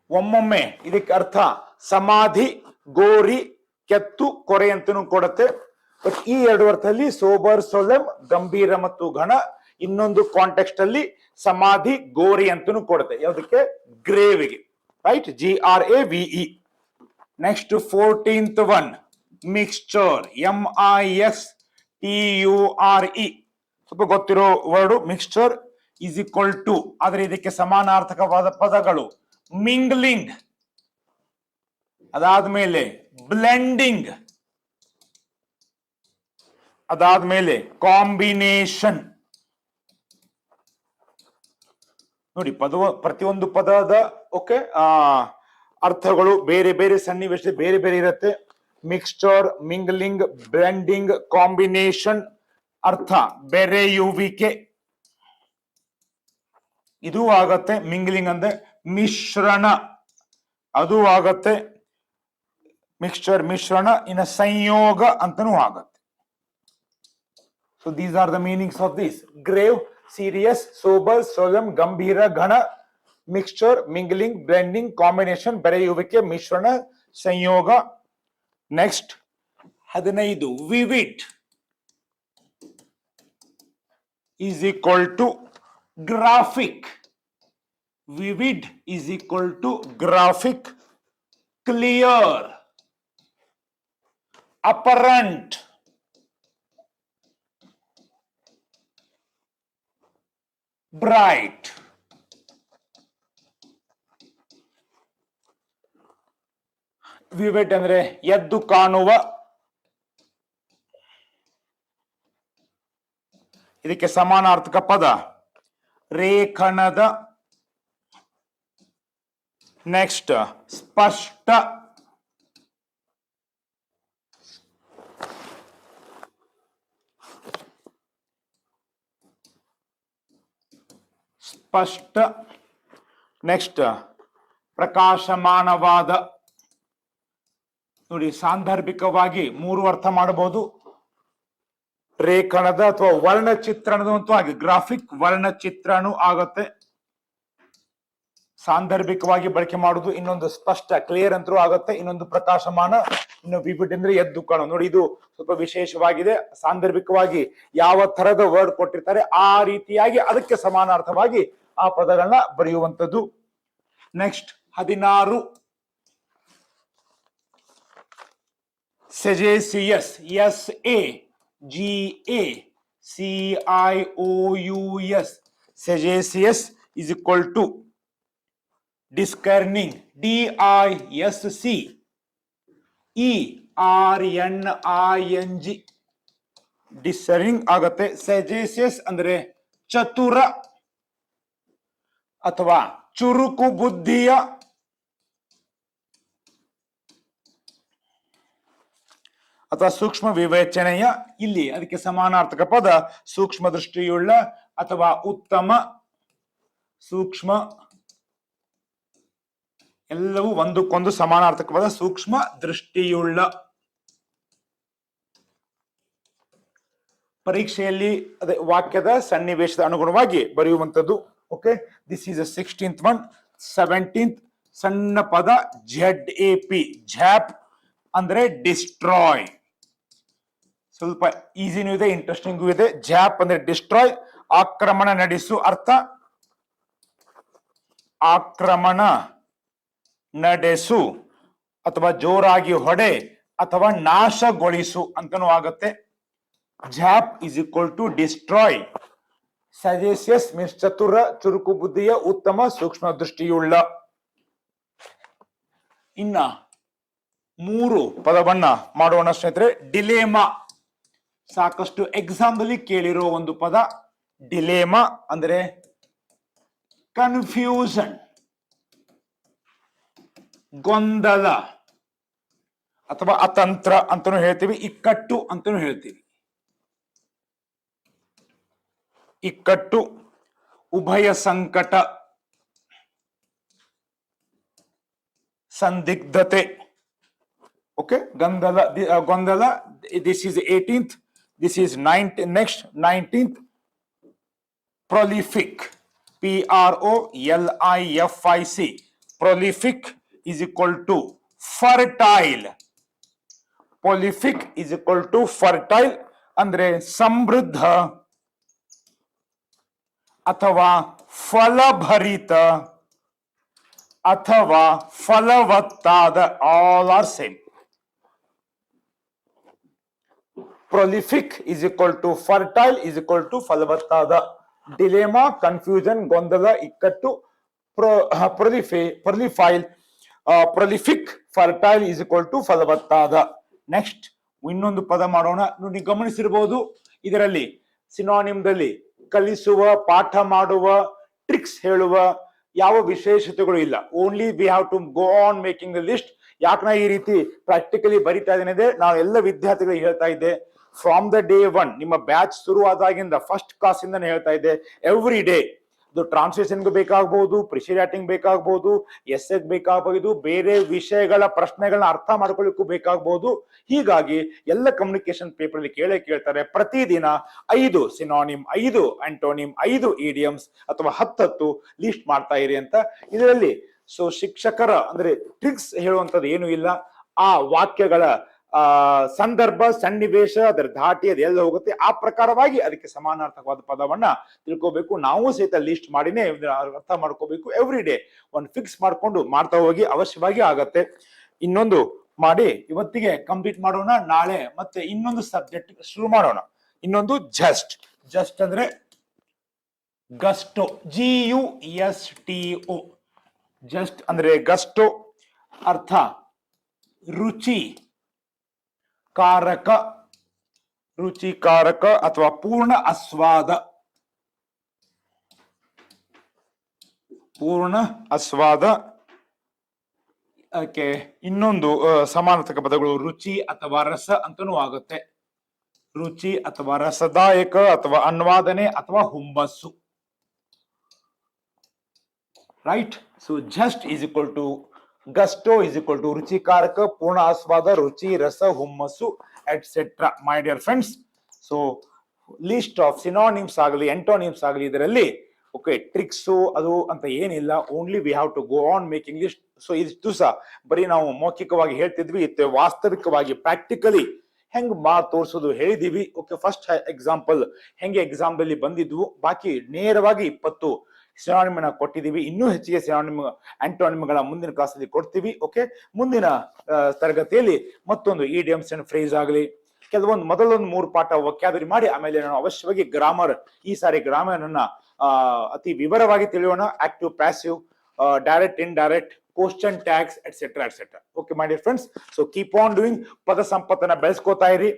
ಒಮ್ಮೊಮ್ಮೆ ಇದಕ್ಕೆ ಅರ್ಥ ಸಮಾಧಿ, ಗೋರಿ, ಕೆತ್ತು, ಕೊರೆ ಅಂತನೂ ಕೊಡುತ್ತೆ. ಬಟ್ ಈ 2 ಅರ್ಥದಲ್ಲಿ ಸೋಬರ್, ಸೊಲೆಮ್, ಗಂಭೀರ ಮತ್ತು ಘನ. ಇನ್ನೊಂದು ಕಾಂಟೆಕ್ಸ್ಟ್ ಅಲ್ಲಿ ಸಮಾಧಿ ಗೋರಿ ಅಂತನೂ ಕೊಡುತ್ತೆ. ಯಾವುದಕ್ಕೆ? ಗ್ರೇವ್ಗೆ. Right, GRAVE. Next 14th one, mixture, MIXTURE. ಸ್ವಲ್ಪ ಗೊತ್ತಿರೋ word mixture is equal to, ಆದ್ರೆ ಇದಕ್ಕೆ ಸಮಾನಾರ್ಥಕವಾದ ಪದಗಳು ಮಿಂಗ್ಲಿಂಗ್, ಅದಾದ್ಮೇಲೆ ಬ್ಲೆಂಡಿಂಗ್, ಅದಾದ್ಮೇಲೆ ಕಾಂಬಿನೇಷನ್. ನೋಡಿ, ಪ್ರತಿಯೊಂದು ಪದದ ಓಕೆ ಅರ್ಥಗಳು ಬೇರೆ ಬೇರೆ ಸನ್ನಿವೇಶ ಬೇರೆ ಬೇರೆ ಇರುತ್ತೆ. ಮಿಕ್ಸ್ಚರ್, ಮಿಂಗ್ಲಿಂಗ್, ಬ್ಲೆಂಡಿಂಗ್, ಕಾಂಬಿನೇಷನ್, ಅರ್ಥ ಬೆರೆಯುವಿಕೆ, ಇದು ಆಗತ್ತೆ. ಮಿಂಗ್ಲಿಂಗ್ ಅಂದ್ರೆ ಮಿಶ್ರಣ, ಅದು ಆಗತ್ತೆ. ಮಿಕ್ಸ್ಚರ್ ಮಿಶ್ರಣ, ಇನ್ನ ಸಂಯೋಗ ಅಂತನೂ ಆಗತ್ತೆ. So these are the meanings of this. Grave, serious, sober, solemn, ಗಂಭೀರ, ಘನ. ಮಿಕ್ಸ್ಚರ್, ಮಿಂಗ್ಲಿಂಗ್, ಬ್ಲೆಂಡಿಂಗ್, ಕಾಂಬಿನೇಷನ್, ಬೆರೆಯುವಿಕೆ, ಮಿಶ್ರಣ, ಸಂಯೋಗ. Next 15, vivid is equal to graphic. Vivid is equal to graphic. Clear, apparent, bright. Vivid ಅಂದ್ರೆ ಎದ್ದು ಕಾಣುವ. ಇದಕ್ಕೆ ಸಮಾನಾರ್ಥಕ ಪದ ರೇಖಣದ. ನೆಕ್ಸ್ಟ್ ಸ್ಪಷ್ಟ, ಸ್ಪಷ್ಟ. ನೆಕ್ಸ್ಟ್ ಪ್ರಕಾಶಮಾನವಾದ. ನೋಡಿ, ಸಾಂದರ್ಭಿಕವಾಗಿ ಮೂರು ಅರ್ಥ ಮಾಡಬಹುದು. ರೇಖಣದ ಅಥವಾ ವರ್ಣಚಿತ್ರಣದಂತೂ ಆಗಿ ಗ್ರಾಫಿಕ್ ವರ್ಣಚಿತ್ರನೂ ಆಗತ್ತೆ, ಸಾಂದರ್ಭಿಕವಾಗಿ ಬಳಕೆ ಮಾಡುದು. ಇನ್ನೊಂದು ಸ್ಪಷ್ಟ, ಕ್ಲಿಯರ್ ಅಂತೂ ಆಗತ್ತೆ. ಇನ್ನೊಂದು ಪ್ರಕಾಶಮಾನ, ಇನ್ನು ವಿವಿಡ್ ಅಂದ್ರೆ ಎದ್ದು ಕಾಣು. ನೋಡಿ, ಇದು ಸ್ವಲ್ಪ ವಿಶೇಷವಾಗಿದೆ. ಸಾಂದರ್ಭಿಕವಾಗಿ ಯಾವ ತರದ ವರ್ಡ್ ಕೊಟ್ಟಿರ್ತಾರೆ ಆ ರೀತಿಯಾಗಿ ಅದಕ್ಕೆ ಸಮಾನಾರ್ಥವಾಗಿ ಆ ಪದಗಳನ್ನ ಬರೆಯುವಂಥದ್ದು. Next 16, ಸೆಜೇಸಿಯಸ್. SAGACIOUS. ಸೆಜೇಸಿಯಸ್ is equal to discerning. DISCERNING. Discerning ಆಗತ್ತೆ. ಸೆಜೇಸಿಯಸ್ ಅಂದ್ರೆ ಚತುರ ಅಥವಾ ಚುರುಕು ಬುದ್ಧಿಯ. ಅಥವಾ ಸೂಕ್ಷ್ಮ ವಿವೇಚನೆಯ. ಇಲ್ಲಿ ಅದಕ್ಕೆ ಸಮಾನಾರ್ಥಕ ಪದ ಸೂಕ್ಷ್ಮ ದೃಷ್ಟಿಯುಳ್ಳ ಅಥವಾ ಉತ್ತಮ. ಸೂಕ್ಷ್ಮ, ಎಲ್ಲವೂ ಒಂದಕ್ಕೊಂದು ಸಮಾನಾರ್ಥಕ ಪದ. ಸೂಕ್ಷ್ಮ ದೃಷ್ಟಿಯುಳ್ಳ. ಪರೀಕ್ಷೆಯಲ್ಲಿ ಅದೇ ವಾಕ್ಯದ ಸನ್ನಿವೇಶದ ಅನುಗುಣವಾಗಿ ಬರೆಯುವಂಥದ್ದು. Okay, this is 16th one. 17th ಸಣ್ಣ ಪದ ZAP. ಝ್ಯಾಪ್ ಅಂದ್ರೆ ಡಿಸ್ಟ್ರಾಯ್. ಸ್ವಲ್ಪ ಈಸಿನೂ ಇದೆ, ಇಂಟ್ರೆಸ್ಟಿಂಗು ಇದೆ. ಝ್ಯಾಪ್ ಅಂದ್ರೆ ಡಿಸ್ಟ್ರಾಯ್, ಆಕ್ರಮಣ ನಡೆಸು ಅರ್ಥ. ಆಕ್ರಮಣ ನಡೆಸು ಅಥವಾ ಜೋರಾಗಿ ಹೊಡೆ ಅಥವಾ ನಾಶಗೊಳಿಸು ಅಂತನೂ ಆಗತ್ತೆ. Zap is equal to destroy. ಸಜೇಸಿಯಸ್ ಮೀನ್ಸ್ ಚತುರ, ಚುರುಕು ಬುದ್ಧಿಯ, ಉತ್ತಮ, ಸೂಕ್ಷ್ಮ ದೃಷ್ಟಿಯುಳ್ಳ. ಇನ್ನ 3 ಪದವನ್ನ ಮಾಡೋಣ ಸ್ನೇಹಿತರೆ. ಡಿಲೇಮಾ, ಸಾಕಷ್ಟು ಎಕ್ಸಾಂಪಲ್ ಕೇಳಿರೋ ಒಂದು ಪದ. ಡಿಲೇಮಾ ಅಂದ್ರೆ ಕನ್ಫ್ಯೂಷನ್, ಗೊಂದಲ ಅಥವಾ ಅತಂತ್ರ ಅಂತಾನೂ ಹೇಳ್ತೀವಿ, ಇಕ್ಕಟ್ಟು ಅಂತಾನೂ ಹೇಳ್ತೀವಿ. ಇಕ್ಕಟ್ಟು, ಉಭಯ ಸಂಕಟ, ಸಂದಿಗ್ಧತೆ. ಓಕೆ, ಗೊಂದಲ. This is 18th. This is 19th. Next 19th prolific. PROLIFIC. prolific is equal to fertile. prolific is equal to fertile ಅಂದ್ರೆ ಸಮೃದ್ಧ, ಅಥವಾ ಫಲಭರಿತ ಅಥವಾ ಫಲವತ್ತಾದ, all are same. Prolific is equal to fertile is equal to ಫಲವತ್ತಾದ. Dilemma, confusion, ಗೊಂದಲ, ಇಕ್ಕಟ್ಟು. Prolific, prolific, fertile is equal to ಫಲವತ್ತಾದ. ನೆಕ್ಸ್ಟ್ ಇನ್ನೊಂದು ಪದ ಮಾಡೋಣ. ನೋಡಿ, ಗಮನಿಸಿರಬಹುದು ಇದರಲ್ಲಿ ಸಿನಾನಿಮ್ದಲ್ಲಿ ಕಲಿಸುವ, ಪಾಠ ಮಾಡುವ, ಟ್ರಿಕ್ಸ್ ಹೇಳುವ ಯಾವ ವಿಶೇಷತೆಗಳು ಇಲ್ಲ. Only we have to go on making the list. ಯಾಕೆ ನಾ ಈ ರೀತಿ ಪ್ರಾಕ್ಟಿಕಲಿ ಬರಿತಾ ಇದ್ದೇನೆ, ನಾವು ಎಲ್ಲ ವಿದ್ಯಾರ್ಥಿಗಳಿಗೆ ಹೇಳ್ತಾ ಇದ್ದೆ, ಫ್ರಾಮ್ ದ ಡೇ ಒನ್, ನಿಮ್ಮ ಬ್ಯಾಚ್ ಶುರು ಆದಾಗಿಂದ ಫಸ್ಟ್ ಕ್ಲಾಸ್ ಇಂದ ಹೇಳ್ತಾ ಇದ್ದೆ, ಎವ್ರಿ ಡೇ ಇದು ಟ್ರಾನ್ಸ್ಲೇಷನ್ಗೆ ಬೇಕಾಗಬಹುದು, ಪ್ರಿಷಿಯೇಟಿಂಗ್ ಬೇಕಾಗಬಹುದು, ಎಸ್ಸೆಗ್ ಬೇಕಾಗಬಹುದು, ಬೇರೆ ವಿಷಯಗಳ ಪ್ರಶ್ನೆಗಳನ್ನ ಅರ್ಥ ಮಾಡ್ಕೊಳ್ಳಿಕ್ಕೂ ಬೇಕಾಗಬಹುದು. ಹೀಗಾಗಿ ಎಲ್ಲ ಕಮ್ಯುನಿಕೇಶನ್ ಪೇಪರ್ ಅಲ್ಲಿ ಕೇಳ್ತಾರೆ, ಪ್ರತಿದಿನ 5 ಸಿನಾನಿಮ್, 5 ಆಂಟೋನಿಮ್, 5 ಇಡಿಯಮ್ಸ್ ಅಥವಾ 10 ಲಿಸ್ಟ್ ಮಾಡ್ತಾ ಇರಿ ಅಂತ. ಇದರಲ್ಲಿ ಸೊ ಶಿಕ್ಷಕರ ಅಂದ್ರೆ ಟ್ರಿಕ್ಸ್ ಹೇಳುವಂತದ್ದು ಏನು ಇಲ್ಲ. ಆ ವಾಕ್ಯಗಳ ಸಂದರ್ಭ, ಸನ್ನಿವೇಶ, ಅದರ ಧಾಟಿ ಅದೆಲ್ಲ ಹೋಗುತ್ತೆ. ಆ ಪ್ರಕಾರವಾಗಿ ಅದಕ್ಕೆ ಸಮಾನಾರ್ಥಕವಾದ ಪದವನ್ನ ತಿಳ್ಕೋಬೇಕು. ನಾವು ಸಹಿತ ಲಿಸ್ಟ್ ಮಾಡಿನೇ ಅರ್ಥ ಮಾಡ್ಕೋಬೇಕು. ಎವ್ರಿ ಡೇ ಒಂದು ಫಿಕ್ಸ್ ಮಾಡ್ಕೊಂಡು ಮಾಡ್ತಾ ಹೋಗಿ ಅವಶ್ಯವಾಗಿ ಆಗತ್ತೆ. ಇನ್ನೊಂದು ಮಾಡಿ ಇವತ್ತಿಗೆ ಕಂಪ್ಲೀಟ್ ಮಾಡೋಣ. ನಾಳೆ ಮತ್ತೆ ಇನ್ನೊಂದು ಸಬ್ಜೆಕ್ಟ್ ಶುರು ಮಾಡೋಣ. ಇನ್ನೊಂದು ಜಸ್ಟ್. ಜಸ್ಟ್ ಅಂದ್ರೆ ಗಸ್ಟೋ, GUSTO. ಜಸ್ಟ್ ಅಂದ್ರೆ ಗಸ್ಟೋ, ಅರ್ಥ ರುಚಿ ಕಾರಕ, ರುಚಿಕಾರಕ ಅಥವಾ ಪೂರ್ಣ ಆಸ್ವಾದ, ಪೂರ್ಣ ಆಸ್ವಾದ. ಅದಕ್ಕೆ ಇನ್ನೊಂದು ಸಮಾನಾರ್ಥಕ ಪದಗಳು ರುಚಿ ಅಥವಾ ರಸ ಅಂತನೂ ಆಗುತ್ತೆ. ರುಚಿ ಅಥವಾ ರಸದಾಯಕ ಅಥವಾ ಅನ್ವಾದನೆ ಅಥವಾ ಹುಮ್ಮಸ್ಸು. Right. So zest is equal to gusto is equal to ರುಚಿಕಾರಕ, ಪೂರ್ಣ ಆಸ್ವಾದ, ರುಚಿ, ರಸ, ಹುಮ್ಮಸ್ಸು etcetera. My dear friends, so list of synonyms ಆಗಲಿ ಎಂಟೋನಿಮ್ಸ್ ಆಗಲಿ ಇದರಲ್ಲಿ ಓಕೆ ಟ್ರಿಕ್ಸು ಅದು ಅಂತ ಏನಿಲ್ಲ. Only we have to go on making list. So ಇದು ಸಹ ಬರೀ ನಾವು ಮೌಖಿಕವಾಗಿ ಹೇಳ್ತಿದ್ವಿ, ಇತ್ತು ವಾಸ್ತವಿಕವಾಗಿ ಪ್ರಾಕ್ಟಿಕಲಿ ಹೆಂಗ್ ತೋರಿಸೋದು ಹೇಳಿದೀವಿ. ಓಕೆ, ಫಸ್ಟ್ ಎಕ್ಸಾಂಪಲ್ ಹೆಂಗೆ ಎಕ್ಸಾಮ್ ದಲ್ಲಿ ಬಂದಿದ್ವು, ಬಾಕಿ ನೇರವಾಗಿ 20 ಸಿನಾನಿಮ್ ಕೊಟ್ಟಿದ್ದೀವಿ. ಇನ್ನೂ ಹೆಚ್ಚಿಗೆ ಸಿನಾನಿಮ್ ಆಂಟೋನಿಮ್ಗಳ ಮುಂದಿನ ಕ್ಲಾಸಲ್ಲಿ ಕೊಡ್ತೀವಿ. ಓಕೆ, ಮುಂದಿನ ತರಗತಿಯಲ್ಲಿ ಮತ್ತೊಂದು ಇಡಿಯಮ್ಸ್ ಅಂಡ್ ಫ್ರೇಸ್ ಆಗಲಿ, ಕೆಲವೊಂದು ಮೊದಲೊಂದು 3 ಪಾಠ ವೊಕ್ಯಾಬುಲರಿ ಮಾಡಿ ಆಮೇಲೆ ನಾನು ಅವಶ್ಯವಾಗಿ ಗ್ರಾಮರ್, ಈ ಸಾರಿ ಗ್ರಾಮರ್ ಅನ್ನ ಅತಿ ವಿವರವಾಗಿ ತಿಳಿಯೋಣ. Active, passive, direct, indirect, question tags et cetera et cetera. Okay my dear friends, so keep on doing. ಪದ ಸಂಪತ್ತನ್ನ ಬೆಳೆಸ್ಕೋತಾ ಇರಿ.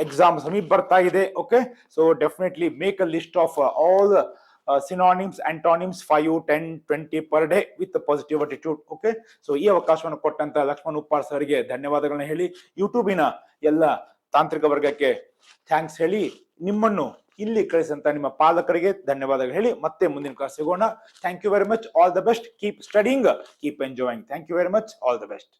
ಎಕ್ಸಾಮ್ ಸಮೀಪ ಬರ್ತಾ ಇದೆ. Okay, so definitely make a list of all synonyms, antonyms 5, 10, 20 per day with a positive attitude. Okay, so ಈ ಅವಕಾಶವನ್ನು ಕೊಟ್ಟಂತ ಲಕ್ಷ್ಮಣ್ ಉಪ್ಪಾರ್ ಸರ್ಗೆ ಧನ್ಯವಾದಗಳನ್ನ ಹೇಳಿ, ಯೂಟ್ಯೂಬಿನ ಎಲ್ಲ ತಾಂತ್ರಿಕ ವರ್ಗಕ್ಕೆ ಥ್ಯಾಂಕ್ಸ್ ಹೇಳಿ, ನಿಮ್ಮನ್ನು ಇಲ್ಲಿ ಕಳಿಸಂತ ನಿಮ್ಮ ಪಾಲಕರಿಗೆ ಧನ್ಯವಾದಗಳು ಹೇಳಿ ಮತ್ತೆ ಮುಂದಿನ ಕ್ಲಾಸ್ ಸಿಗೋಣ. Thank you very much. All the best. Keep studying, keep enjoying. Thank you very much. All the best.